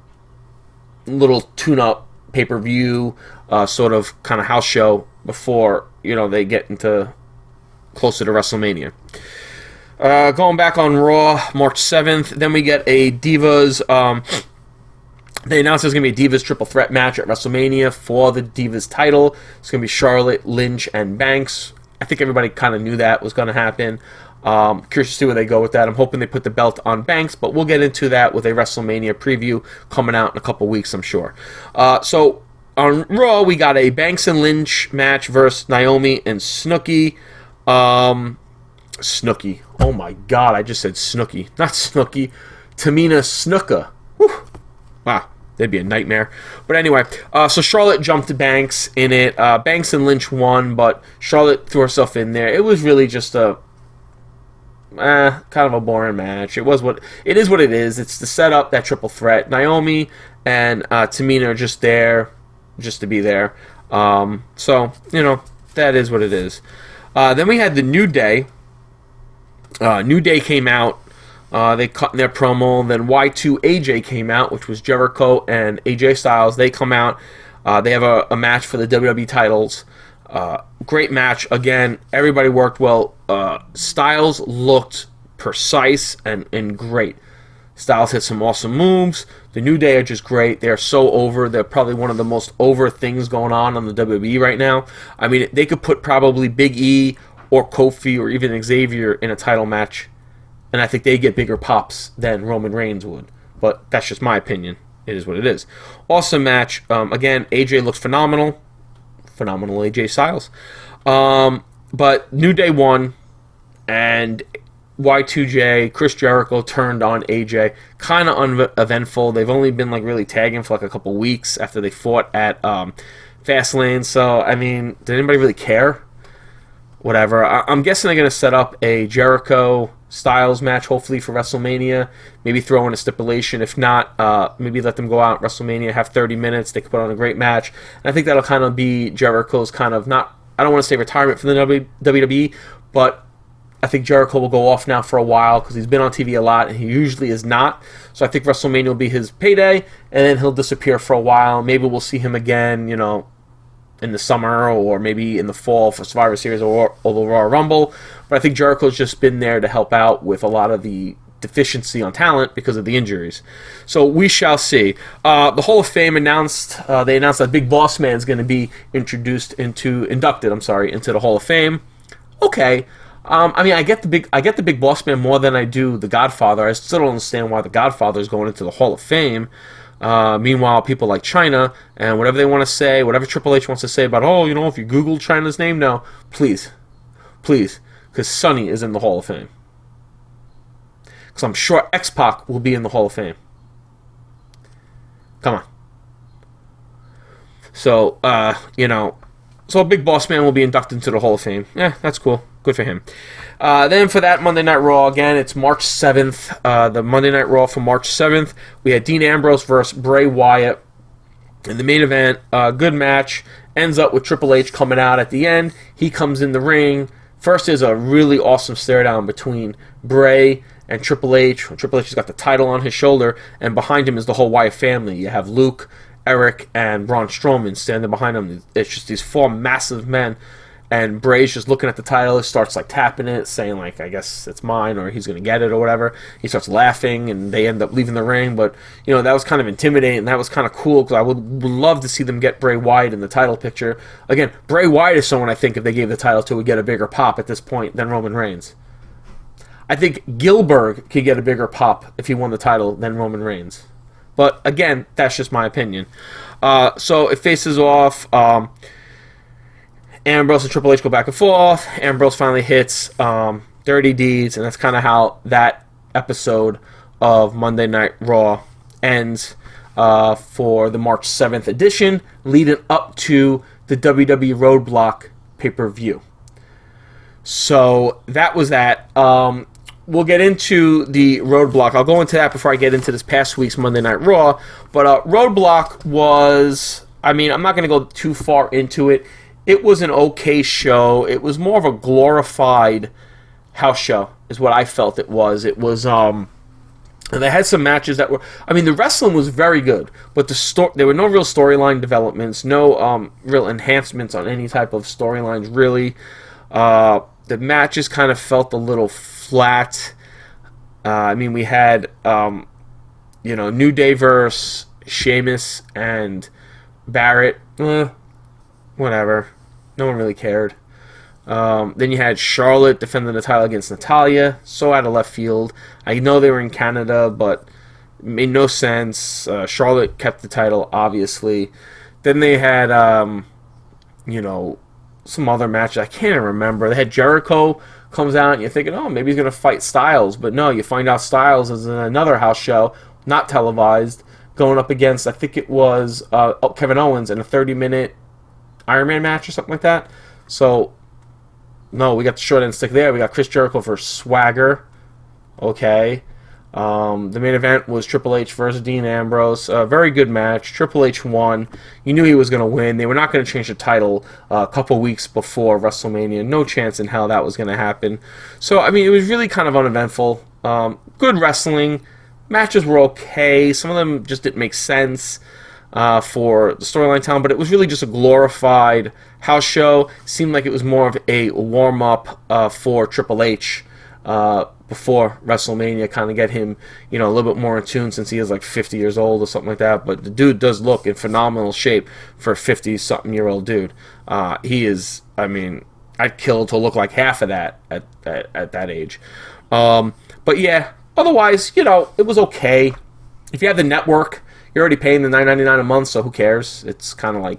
tune-up pay-per-view sort of kind of house show before, you know, they get into closer to WrestleMania. Going back on Raw, March 7th, then we get a Divas. They announced there's going to be a Divas triple threat match at WrestleMania for the Divas title. It's going to be Charlotte, Lynch, and Banks. I think everybody kind of knew that was going to happen. Curious to see where they go with that. I'm hoping they put the belt on Banks, but we'll get into that with a WrestleMania preview coming out in a couple weeks, I'm sure. So on Raw, we got a Banks and Lynch match versus Naomi and Snooki. Snooki. Oh my God, I just said Snooki. Not Snooki. Tamina Snuka. Whew. Wow. That'd be a nightmare. But anyway, so Charlotte jumped to Banks in it. Banks and Lynch won, but Charlotte threw herself in there. It was really just a kind of a boring match. It is what it is. It's to set up that triple threat. Naomi and Tamina are just there, just to be there. So, you know, that is what it is. Then we had the New Day. New Day came out. They cut in their promo. Then Y2 AJ came out, which was Jericho and AJ Styles. They come out. They have a match for the WWE titles. Great match. Again, everybody worked well. Styles looked precise and great. Styles hit some awesome moves. The New Day are just great. They're so over. They're probably one of the most over things going on the WWE right now. I mean, they could put probably Big E or Kofi or even Xavier in a title match, and I think they get bigger pops than Roman Reigns would. But that's just my opinion. It is what it is. Awesome match. Again, AJ looks phenomenal. Phenomenal AJ Styles. But New Day won, and Y2J, Chris Jericho turned on AJ. Kind of uneventful. They've only been like really tagging for like a couple weeks after they fought at Fastlane. So, I mean, did anybody really care? Whatever. I'm guessing they're going to set up a Jericho Styles match, hopefully for WrestleMania. Maybe throw in a stipulation. If not, maybe let them go out at WrestleMania, have 30 minutes. They could put on a great match. And I think that'll kind of be Jericho's kind of not, I don't want to say retirement from the WWE, but I think Jericho will go off now for a while because he's been on TV a lot and he usually is not. So I think WrestleMania will be his payday, and then he'll disappear for a while. Maybe we'll see him again, you know, in the summer or maybe in the fall for Survivor Series or the Royal Rumble. But I think Jericho's just been there to help out with a lot of the deficiency on talent because of the injuries. So we shall see. The Hall of Fame announced, they announced that Big Boss Man is going to be inducted into the Hall of Fame. Okay. I mean, I get the Big Boss Man more than I do the Godfather. I still don't understand why the Godfather is going into the Hall of Fame. Meanwhile, people like China and whatever they want to say, whatever Triple H wants to say about, oh, you know, if you Google China's name now, please, because Sonny is in the Hall of Fame. Because I'm sure X-Pac will be in the Hall of Fame. Come on. So, so Big Boss Man will be inducted into the Hall of Fame. Yeah, that's cool. Good for him. Then for that Monday Night Raw, again, it's March 7th. The Monday Night Raw for March 7th. We had Dean Ambrose versus Bray Wyatt. In the main event, good match. Ends up with Triple H coming out at the end. He comes in the ring. First is a really awesome stare down between Bray and Triple H. Triple H has got the title on his shoulder, and behind him is the whole Wyatt family. You have Luke, Eric, and Braun Strowman standing behind him. It's just these four massive men. And Bray's just looking at the title, starts like tapping it, saying like, I guess it's mine, or he's going to get it, or whatever. He starts laughing, and they end up leaving the ring. But, you know, that was kind of intimidating, and that was kind of cool, because I would love to see them get Bray Wyatt in the title picture. Again, Bray Wyatt is someone I think if they gave the title to would get a bigger pop at this point than Roman Reigns. I think Gilbert could get a bigger pop if he won the title than Roman Reigns. But, again, that's just my opinion. So it faces off... Ambrose and Triple H go back and forth. Ambrose finally hits Dirty Deeds, and that's kind of how that episode of Monday Night Raw ends for the March 7th edition, leading up to the WWE Roadblock pay-per-view. So that was that. We'll get into the Roadblock. I'll go into that before I get into this past week's Monday Night Raw. But Roadblock was... I mean, I'm not going to go too far into it. It was an okay show. It was more of a glorified house show, is what I felt it was. It was, and they had some matches that were, I mean, the wrestling was very good, but there were no real storyline developments, no real enhancements on any type of storylines, really. The matches kind of felt a little flat. I mean, we had, New Day versus Sheamus and Barrett. Whatever. No one really cared. Then you had Charlotte defending the title against Natalya. So out of left field. I know they were in Canada, but it made no sense. Charlotte kept the title, obviously. Then they had, some other matches. I can't even remember. They had Jericho comes out, and you're thinking, oh, maybe he's going to fight Styles. But no, you find out Styles is in another house show, not televised, going up against, I think it was Kevin Owens in a 30-minute Iron Man match or something like that. So, no, we got the short end stick there. We got Chris Jericho versus Swagger. Okay. The main event was Triple H versus Dean Ambrose. Very good match. Triple H won. You knew he was going to win. They were not going to change the title a couple weeks before WrestleMania. No chance in hell that was going to happen. So, I mean, it was really kind of uneventful. Good wrestling. Matches were okay. Some of them just didn't make sense. For the storyline time, but it was really just a glorified house show. Seemed like it was more of a warm-up for Triple H before WrestleMania, kind of get him, a little bit more in tune since he is like 50 years old or something like that. But the dude does look in phenomenal shape for a 50-something-year-old dude. He is, I'd kill to look like half of that at that age. But yeah, otherwise, it was okay. If you have the network, you're already paying the $9.99 a month, so who cares? It's kind of like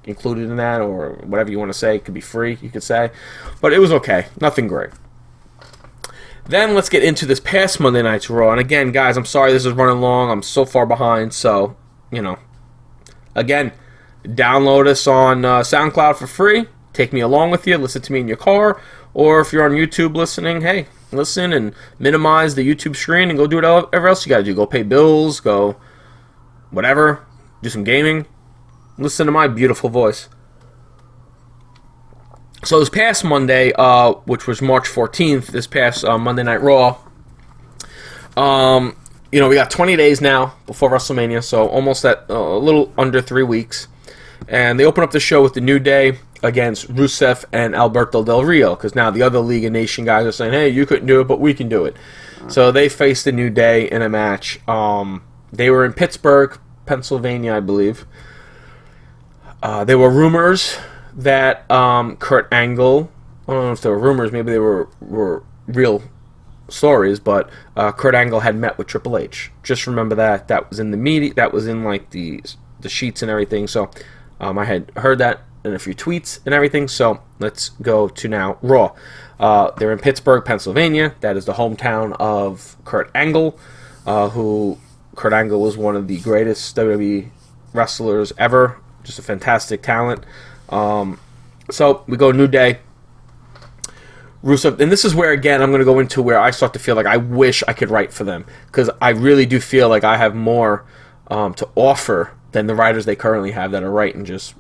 included in that, or whatever you want to say. It could be free, you could say. But it was okay. Nothing great. Then let's get into this past Monday night's Raw. And again, guys, I'm sorry this is running long. I'm so far behind. So, again, download us on SoundCloud for free. Take me along with you. Listen to me in your car. Or if you're on YouTube listening, hey, listen and minimize the YouTube screen and go do whatever else you got to do. Go pay bills. Go whatever. Do some gaming. Listen to my beautiful voice. So this past Monday, which was March 14th, this past Monday Night Raw, we got 20 days now before WrestleMania, so almost a little under 3 weeks. And they open up the show with the New Day against Rusev and Alberto Del Rio, because now the other League of Nations guys are saying, hey, you couldn't do it, but we can do it. So they faced the New Day in a match. They were in Pittsburgh, Pennsylvania, I believe. There were rumors that Kurt Angle, I don't know if they were rumors, maybe they were real stories, but Kurt Angle had met with Triple H. Just remember that. That was in the media, that was in like the sheets and everything. So I had heard that in a few tweets and everything. So let's go to now Raw. They're in Pittsburgh, Pennsylvania. That is the hometown of Kurt Angle, who Kurt Angle was one of the greatest WWE wrestlers ever. Just a fantastic talent. So we go New Day. Rusev, and this is where, again, I'm going to go into where I start to feel like I wish I could write for them, because I really do feel like I have more to offer than the writers they currently have that are writing just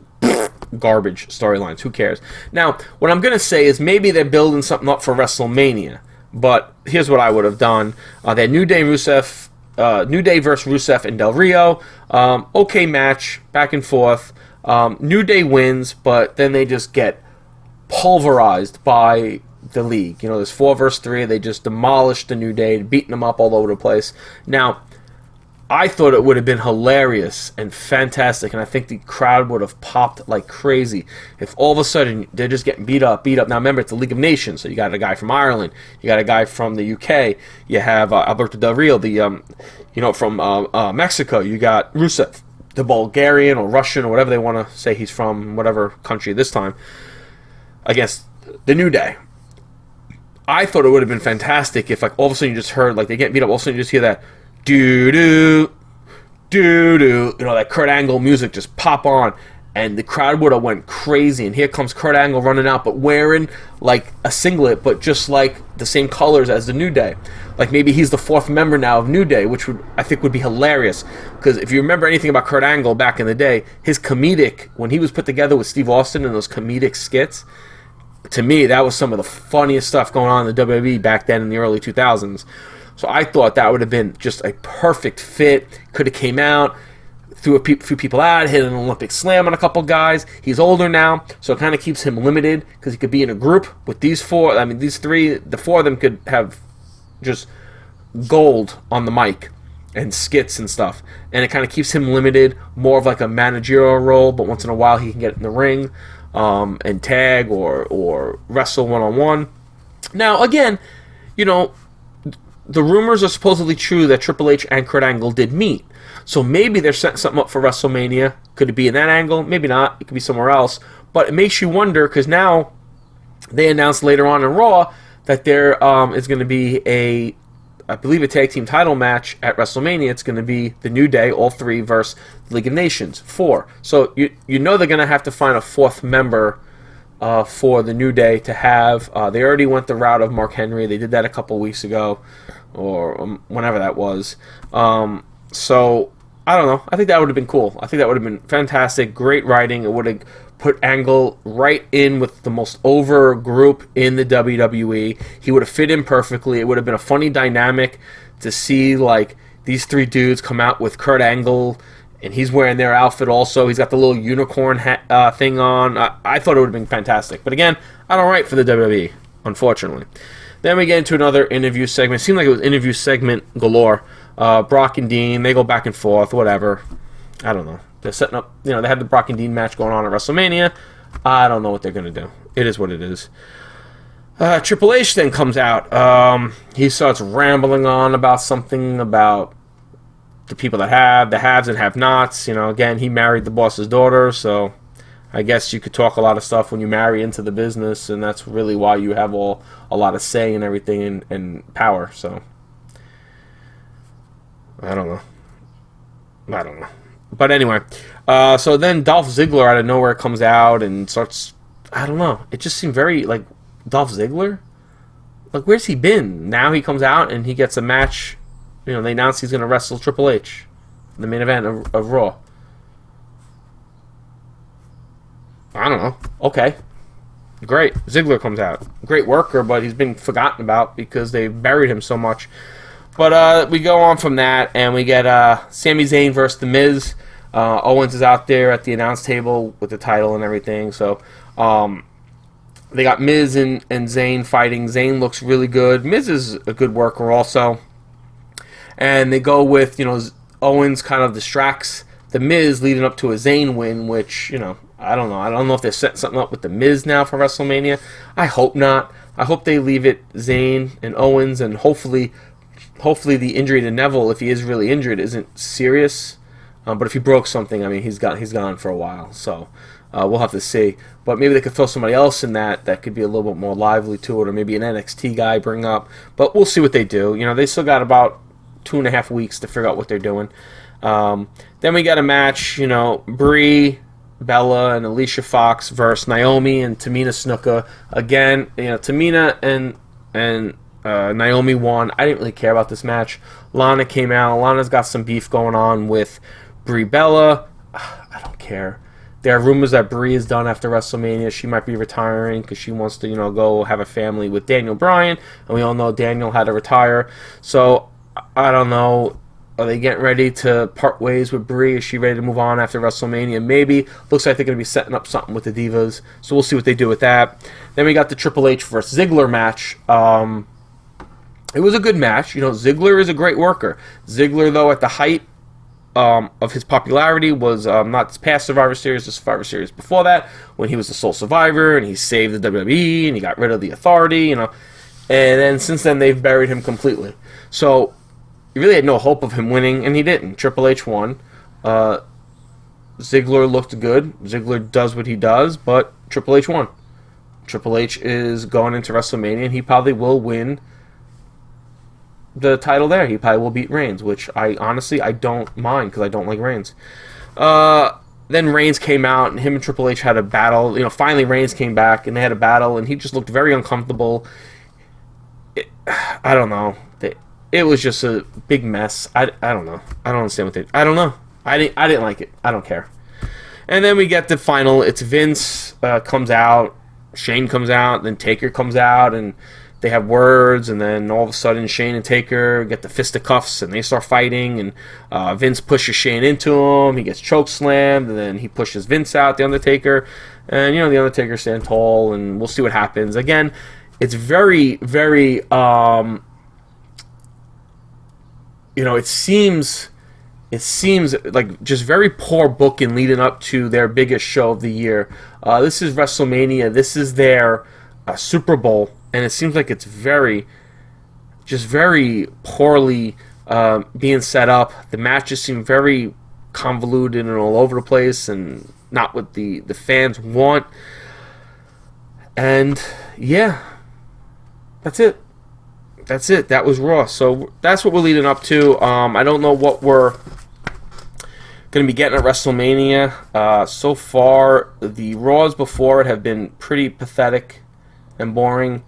garbage storylines. Who cares? Now, what I'm going to say is maybe they're building something up for WrestleMania, but here's what I would have done. They had New Day versus Rusev and Del Rio. Okay match, back and forth. New Day wins, but then they just get pulverized by the League. There's 4 versus 3. They just demolished the New Day, beating them up all over the place. Now, I thought it would have been hilarious and fantastic, and I think the crowd would have popped like crazy if all of a sudden they're just getting beat up. Now, remember, it's the League of Nations, so you got a guy from Ireland, you got a guy from the UK, you have Alberto Del Rio, from Mexico, you got Rusev, the Bulgarian or Russian or whatever they want to say he's from, whatever country this time, against the New Day. I thought it would have been fantastic if, like, all of a sudden you just heard, like, they get beat up, all of a sudden you just hear that doo-doo, doo-doo, that Kurt Angle music just pop on, and the crowd would have went crazy, and here comes Kurt Angle running out, but wearing, like, a singlet, but just, like, the same colors as the New Day. Like, maybe he's the 4th member now of New Day, which I think would be hilarious, because if you remember anything about Kurt Angle back in the day, his comedic, when he was put together with Steve Austin in those comedic skits, to me, that was some of the funniest stuff going on in the WWE back then in the early 2000s. So I thought that would have been just a perfect fit. Could have came out, threw a few people out, hit an Olympic slam on a couple guys. He's older now, so it kind of keeps him limited because he could be in a group with these 4. These 3, the 4 of them could have just gold on the mic and skits and stuff. And it kind of keeps him limited, more of like a managerial role, but once in a while he can get in the ring and tag or wrestle one-on-one. Now, again, the rumors are supposedly true that Triple H and Kurt Angle did meet. So maybe they're setting something up for WrestleMania. Could it be in that angle? Maybe not. It could be somewhere else. But it makes you wonder, because now they announced later on in Raw that there is going to be I believe a tag team title match at WrestleMania. It's going to be the New Day, all 3 versus the League of Nations, 4. So they're going to have to find a 4th member for the New Day to have. They already went the route of Mark Henry. They did that a couple weeks ago, or whenever that was. So I don't know. I think that would have been cool. I think that would have been fantastic. Great writing. It would have put Angle right in with the most over group in the WWE. He would have fit in perfectly. It would have been a funny dynamic to see, like, these 3 dudes come out with Kurt Angle, and he's wearing their outfit also. He's got the little unicorn hat, thing on. I thought it would have been fantastic. But again, I don't write for the WWE. unfortunately. Then we get into another interview segment. It seemed like it was interview segment galore. Brock and Dean, they go back and forth, whatever. I don't know. They're setting up, they had the Brock and Dean match going on at WrestleMania. I don't know what they're going to do. It is what it is. Triple H then comes out. He starts rambling on about something about the people that have, the haves and have-nots. Again, he married the boss's daughter, so I guess you could talk a lot of stuff when you marry into the business, and that's really why you have a lot of say and everything and power, so I don't know. But anyway, so then Dolph Ziggler out of nowhere comes out and starts, I don't know, it just seemed very, like, Dolph Ziggler? Like, where's he been? Now he comes out and he gets a match. They announce he's going to wrestle Triple H in the main event of Raw. I don't know. Okay. Great. Ziggler comes out. Great worker, but he's been forgotten about because they buried him so much. But we go on from that, and we get Sami Zayn versus The Miz. Owens is out there at the announce table with the title and everything. So they got Miz and Zayn fighting. Zayn looks really good. Miz is a good worker also. And they go with, Owens kind of distracts The Miz leading up to a Zayn win, which, I don't know. I don't know if they're setting something up with The Miz now for WrestleMania. I hope not. I hope they leave it Zayn and Owens, and hopefully the injury to Neville, if he is really injured, isn't serious. But if he broke something, I mean, he's gone for a while. So we'll have to see. But maybe they could throw somebody else in that could be a little bit more lively to it, or maybe an NXT guy bring up. But we'll see what they do. They still got about 2.5 weeks to figure out what they're doing. Then we got a match, Brie, Bella, and Alicia Fox versus Naomi and Tamina Snuka. Again, Tamina and Naomi won. I didn't really care about this match. Lana came out. Lana's got some beef going on with Brie Bella. I don't care. There are rumors that Brie is done after WrestleMania. She might be retiring because she wants to, go have a family with Daniel Bryan. And we all know Daniel had to retire. So, I don't know. Are they getting ready to part ways with Brie? Is she ready to move on after WrestleMania? Maybe. Looks like they're going to be setting up something with the Divas. So, we'll see what they do with that. Then we got the Triple H versus Ziggler match. It was a good match. Ziggler is a great worker. Ziggler, though, at the height of his popularity was not this past Survivor Series, the Survivor Series before that, when he was the sole survivor and he saved the WWE and he got rid of the Authority, And then since then, they've buried him completely. So, you really had no hope of him winning, and he didn't. Triple H won. Ziggler looked good. Ziggler does what he does, but Triple H won. Triple H is going into WrestleMania, and he probably will win the title there. He probably will beat Reigns, which I don't mind because I don't like Reigns. Then Reigns came out, and him and Triple H had a battle. Finally Reigns came back, and they had a battle, and he just looked very uncomfortable. I don't know. It was just a big mess. I don't know. I don't understand what they... I don't know. I didn't like it. I don't care. And then we get the final. It's Vince comes out, Shane comes out, then Taker comes out, and they have words, and then all of a sudden Shane and Taker get the fisticuffs, and they start fighting, and Vince pushes Shane into him. He gets choke slammed, and then he pushes Vince out, The Undertaker, and the Undertaker stand tall, and we'll see what happens. Again, it's very, very, it seems like just very poor booking leading up to their biggest show of the year. This is WrestleMania. This is their Super Bowl. And it seems like it's very poorly being set up. The matches seem very convoluted and all over the place and not what the fans want. And, yeah, that's it. That was Raw. So that's what we're leading up to. I don't know what we're going to be getting at WrestleMania. So far, the Raws before it have been pretty pathetic and boring.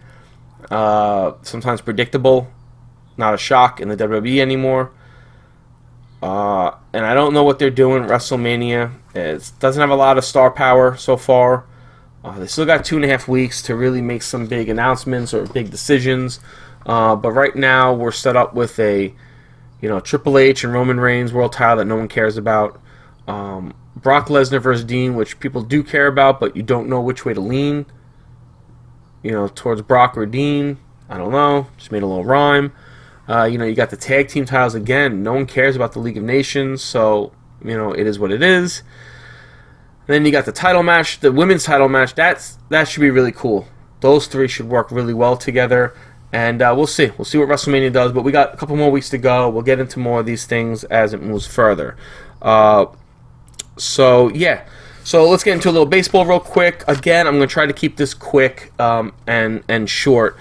Sometimes predictable. Not a shock in the WWE anymore. And I don't know what they're doing at WrestleMania. It doesn't have a lot of star power so far. They still got 2.5 weeks to really make some big announcements or big decisions. But right now we're set up with a Triple H and Roman Reigns world title that no one cares about. Brock Lesnar versus Dean, which people do care about, but you don't know which way to lean. towards Brock or Dean. I don't know. Just made a little rhyme. You got the tag team titles again. No one cares about the League of Nations, so, it is what it is. Then you got the title match, the women's title match. That should be really cool. Those three should work really well together. And we'll see. We'll see what WrestleMania does. But we got a couple more weeks to go. We'll get into more of these things as it moves further. So let's get into a little baseball real quick. Again, I'm going to try to keep this quick and short.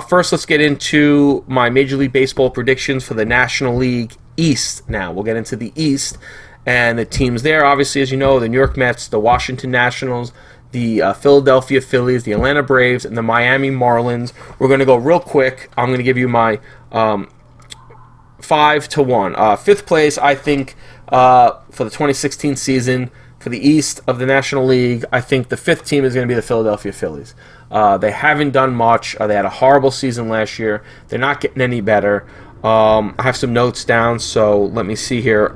First, let's get into my Major League Baseball predictions for the National League East now. We'll get into the East. And the teams there, obviously, as you know, the New York Mets, the Washington Nationals, the Philadelphia Phillies, the Atlanta Braves, and the Miami Marlins. We're going to go real quick. I'm going to give you my 5-1. Fifth place, I think, for the 2016 season, for the East of the National League, I think the fifth team is going to be the Philadelphia Phillies. They haven't done much. They had a horrible season last year. They're not getting any better. I have some notes down, so let me see here.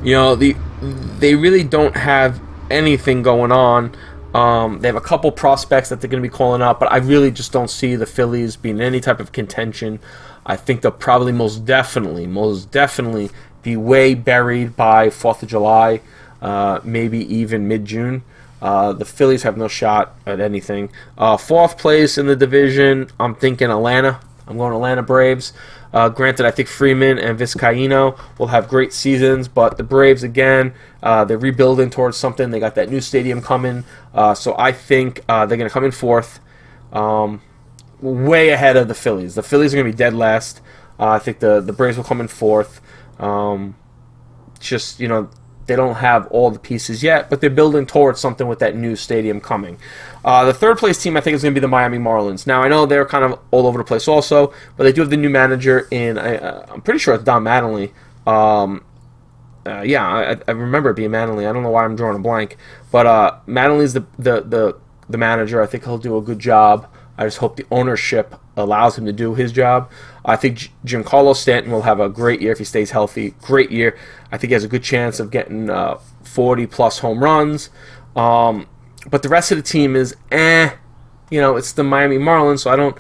They really don't have anything going on. They have a couple prospects that they're going to be calling up, but I really just don't see the Phillies being in any type of contention. I think they'll probably most definitely be way buried by 4th of July, maybe even mid-June. The Phillies have no shot at anything. Fourth place in the division, I'm thinking Atlanta. I'm going Atlanta Braves. Granted, I think Freeman and Vizcaíno will have great seasons, but the Braves, again, they're rebuilding towards something. They got that new stadium coming, so I think they're going to come in fourth, way ahead of the Phillies. The Phillies are going to be dead last. I think the Braves will come in fourth. They don't have all the pieces yet, but they're building towards something with that new stadium coming. The third place team, I think, is going to be the Miami Marlins. Now, I know they're kind of all over the place also, but they do have the new manager in, I'm pretty sure it's Don Mattingly. I remember it being Mattingly. I don't know why I'm drawing a blank. But Mattingly's the manager. I think he'll do a good job. I just hope the ownership allows him to do his job. I think Giancarlo Stanton will have a great year if he stays healthy. Great year. I think he has a good chance of getting 40-plus home runs. But the rest of the team is it's the Miami Marlins, so I don't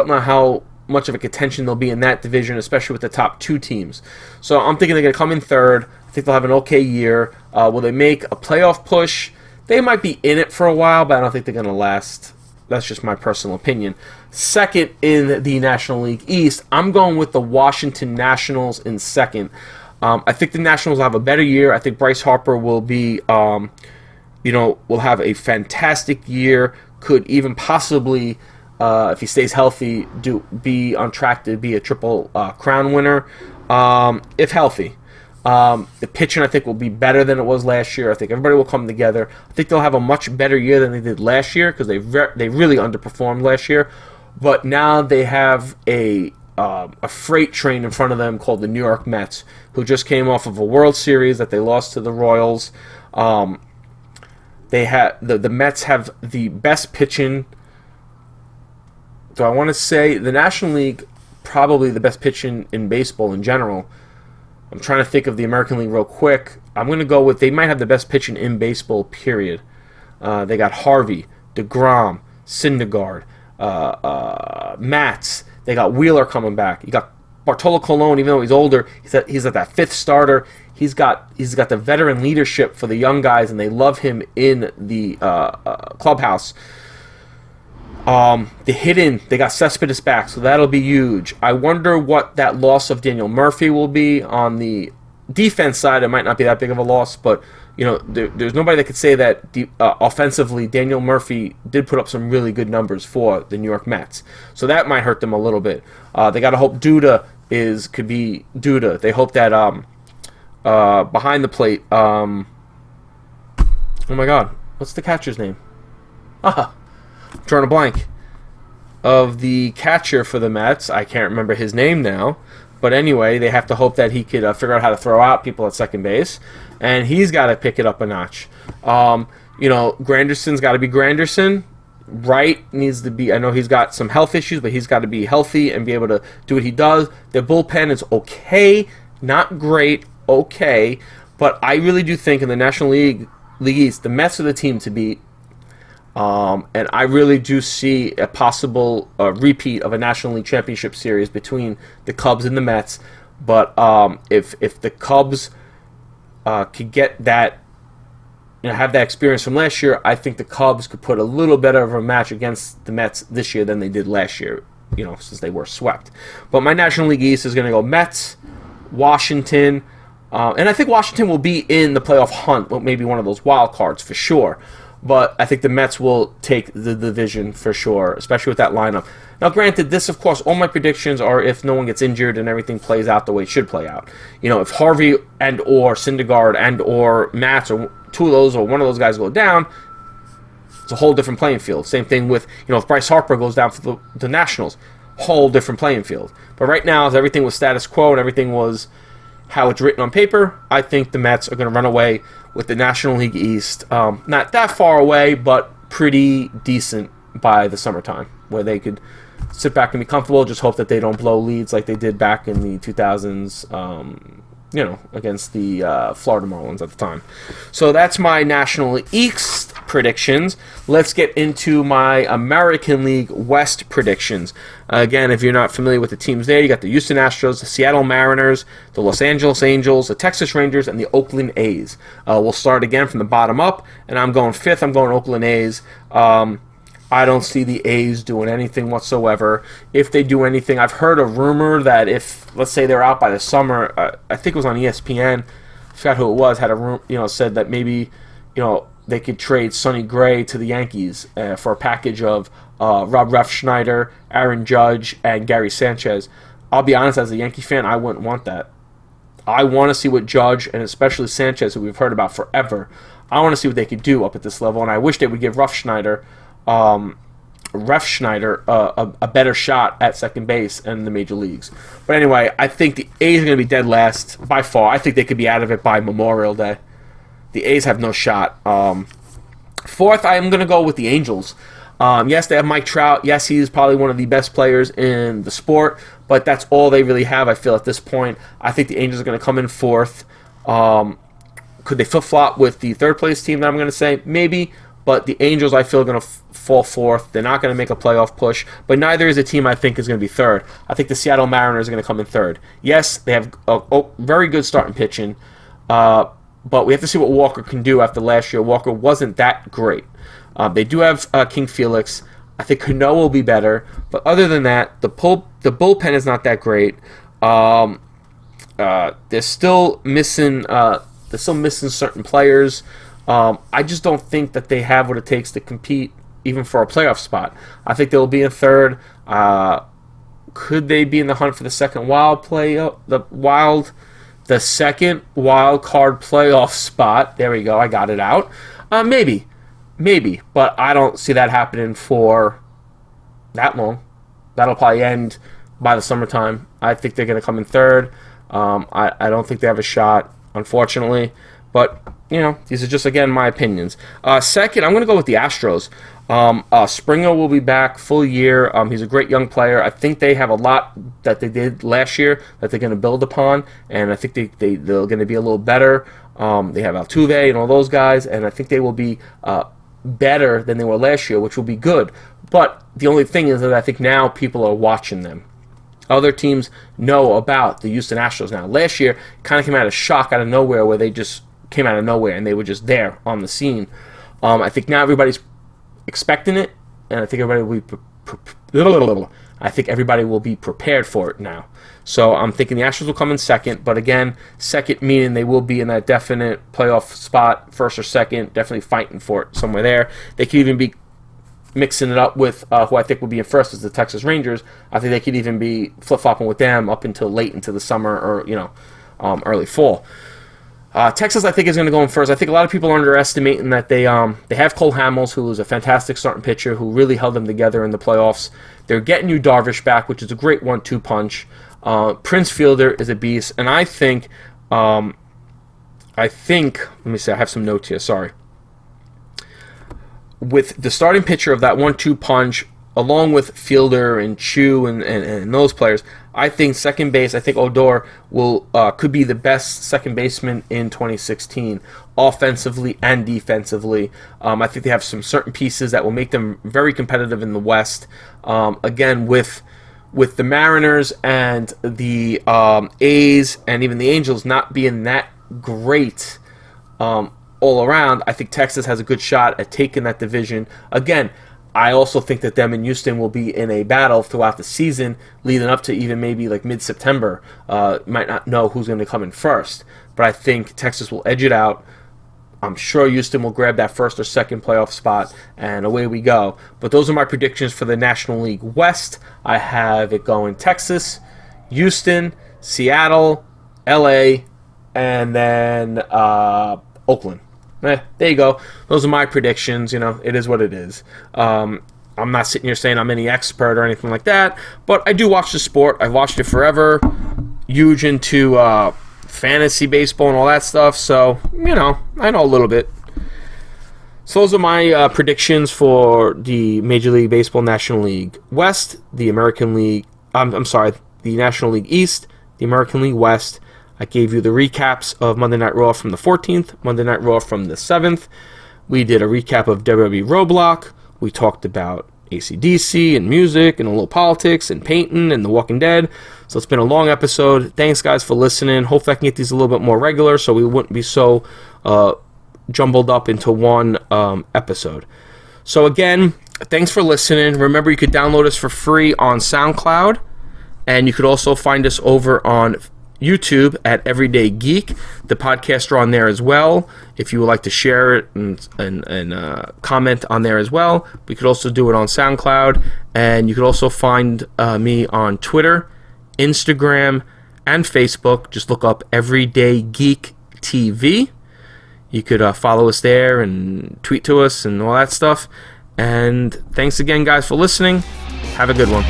know how much of a contention they'll be in that division, especially with the top two teams. So I'm thinking they're going to come in third. I think they'll have an okay year. Will they make a playoff push? They might be in it for a while, but I don't think they're going to last. That's just my personal opinion. Second in the National League East, I'm going with the Washington Nationals in second. I think the Nationals will have a better year. I think Bryce Harper will be, will have a fantastic year. Could even possibly, if he stays healthy, be on track to be a triple crown winner, if healthy. The pitching, I think, will be better than it was last year. I think everybody will come together. I think they'll have a much better year than they did last year because they really underperformed last year. But now they have a freight train in front of them called the New York Mets, who just came off of a World Series that they lost to the Royals. They have the Mets have the best pitching. Do I want to say the National League probably the best pitching in baseball in general? I'm trying to think of the American League real quick. I'm going to go with they might have the best pitching in baseball, period. They got Harvey, DeGrom, Syndergaard, Matz. They got Wheeler coming back. You got Bartolo Colon, even though he's older, he's at that fifth starter. He's got the veteran leadership for the young guys, and they love him in the clubhouse. The hitting, they got Cespedes back, so that'll be huge. I wonder what that loss of Daniel Murphy will be. On the defense side, it might not be that big of a loss, but there's nobody that could say that offensively Daniel Murphy did put up some really good numbers for the New York Mets. So that might hurt them a little bit. They got to hope Duda could be Duda. They hope that behind the plate, oh my God, what's the catcher's name? I'm drawing a blank of the catcher for the Mets. I can't remember his name now. But anyway, they have to hope that he could figure out how to throw out people at second base. And he's got to pick it up a notch. Granderson's got to be Granderson. Wright needs to be, I know he's got some health issues, but he's got to be healthy and be able to do what he does. Their bullpen is okay. Not great, okay. But I really do think in the National League East, the Mets are the team to beat. And I really do see a possible repeat of a National League Championship Series between the Cubs and the Mets. But if the Cubs could get that, have that experience from last year, I think the Cubs could put a little better of a match against the Mets this year than they did last year, since they were swept. But my National League East is going to go Mets, Washington, and I think Washington will be in the playoff hunt, maybe one of those wild cards for sure. But I think the Mets will take the division for sure, especially with that lineup. Now, granted, this, of course, all my predictions are if no one gets injured and everything plays out the way it should play out. If Harvey and or Syndergaard and or Matz or two of those or one of those guys go down, it's a whole different playing field. Same thing with, if Bryce Harper goes down for the Nationals, whole different playing field. But right now, as everything was status quo and everything was how it's written on paper, I think the Mets are going to run away with the National League East. Not that far away, but pretty decent by the summertime, where they could sit back and be comfortable, just hope that they don't blow leads like they did back in the 2000s, against the Florida Marlins at the time. So that's my National League East predictions. Let's get into my American League West predictions. Again, if you're not familiar with the teams there, you got the Houston Astros, the Seattle Mariners, the Los Angeles Angels, the Texas Rangers, and the Oakland A's. We'll start again from the bottom up, and I'm going fifth. I'm going Oakland A's. I don't see the A's doing anything whatsoever. If they do anything, I've heard a rumor that if, let's say, they're out by the summer, I think it was on ESPN, I forgot who it was, had a said that maybe, they could trade Sonny Gray to the Yankees for a package of Rob Refsnyder, Aaron Judge, and Gary Sanchez. I'll be honest, as a Yankee fan, I wouldn't want that. I want to see what Judge and especially Sanchez, who we've heard about forever, I want to see what they could do up at this level, and I wish they would give Refsnyder a better shot at second base in the major leagues. But anyway, I think the A's are going to be dead last by far. I think they could be out of it by Memorial Day. The A's have no shot. Fourth, I'm going to go with the Angels. Yes, they have Mike Trout. Yes, he's probably one of the best players in the sport, but that's all they really have, I feel, at this point. I think the Angels are going to come in fourth. Could they flip-flop with the third-place team that I'm going to say? Maybe. But the Angels, I feel, are going to fall fourth. They're not going to make a playoff push. But neither is a team I think is going to be third. I think the Seattle Mariners are going to come in third. Yes, they have a very good starting pitching. But we have to see what Walker can do after last year. Walker wasn't that great. They do have King Felix. I think Cano will be better. But other than that, the bullpen is not that great. They're still missing certain players. I just don't think that they have what it takes to compete even for a playoff spot. I think they'll be in third. Could they be in the hunt for the second the second wild card playoff spot? There we go. I got it out. Maybe, but I don't see that happening for that long. That'll probably end by the summertime. I think they're going to come in third. I don't think they have a shot, unfortunately. But, these are just, again, my opinions. Second, I'm going to go with the Astros. Springer will be back full year. He's a great young player. I think they have a lot that they did last year that they're going to build upon, and I think they're going to be a little better. They have Altuve and all those guys, and I think they will be better than they were last year, which will be good. But the only thing is that I think now people are watching them. Other teams know about the Houston Astros now. Last year, kind of came out of shock out of nowhere, where they just came out of nowhere and they were just there on the scene. I think now everybody's expecting it, and I think everybody will be prepared for it now. So I'm thinking the Astros will come in second, but again, second meaning they will be in that definite playoff spot, first or second, definitely fighting for it somewhere there. They could even be mixing it up with who I think would be in first is the Texas Rangers. I think they could even be flip-flopping with them up until late into the summer or early fall. Texas, I think, is going to go in first. I think a lot of people are underestimating that they have Cole Hamels, who is a fantastic starting pitcher, who really held them together in the playoffs. They're getting Yu Darvish back, which is a great 1-2 punch. Prince Fielder is a beast, and I think, let me see, I have some notes here, sorry. With the starting pitcher of that 1-2 punch, along with Fielder and Chu and those players, I think second base, I think Odor could be the best second baseman in 2016, offensively and defensively. I think they have some certain pieces that will make them very competitive in the West. Again, with the Mariners and the A's and even the Angels not being that great all around, I think Texas has a good shot at taking that division. Again, I also think that them and Houston will be in a battle throughout the season, leading up to even maybe like mid-September. Might not know who's going to come in first, but I think Texas will edge it out. I'm sure Houston will grab that first or second playoff spot, and away we go. But those are my predictions for the National League West. I have it going Texas, Houston, Seattle, LA, and then Oakland. There you go. Those are my predictions. It is what it is. I'm not sitting here saying I'm any expert or anything like that, but I do watch the sport. I've watched it forever. Huge into fantasy baseball and all that stuff, so, I know a little bit. So those are my predictions for the Major League Baseball National League West, the American League, the National League East, the American League West. I gave you the recaps of Monday Night Raw from the 14th, Monday Night Raw from the 7th. We did a recap of WWE RAW. We talked about AC/DC and music and a little politics and painting and The Walking Dead. So it's been a long episode. Thanks, guys, for listening. Hopefully I can get these a little bit more regular so we wouldn't be so jumbled up into one episode. So again, thanks for listening. Remember, you could download us for free on SoundCloud, and you could also find us over on YouTube at Everyday Geek. The podcasts are on there as well. If you would like to share it and comment on there as well, we could also do it on SoundCloud. And you could also find me on Twitter, Instagram, and Facebook. Just look up Everyday Geek TV. You could follow us there and tweet to us and all that stuff. And thanks again, guys, for listening. Have a good one.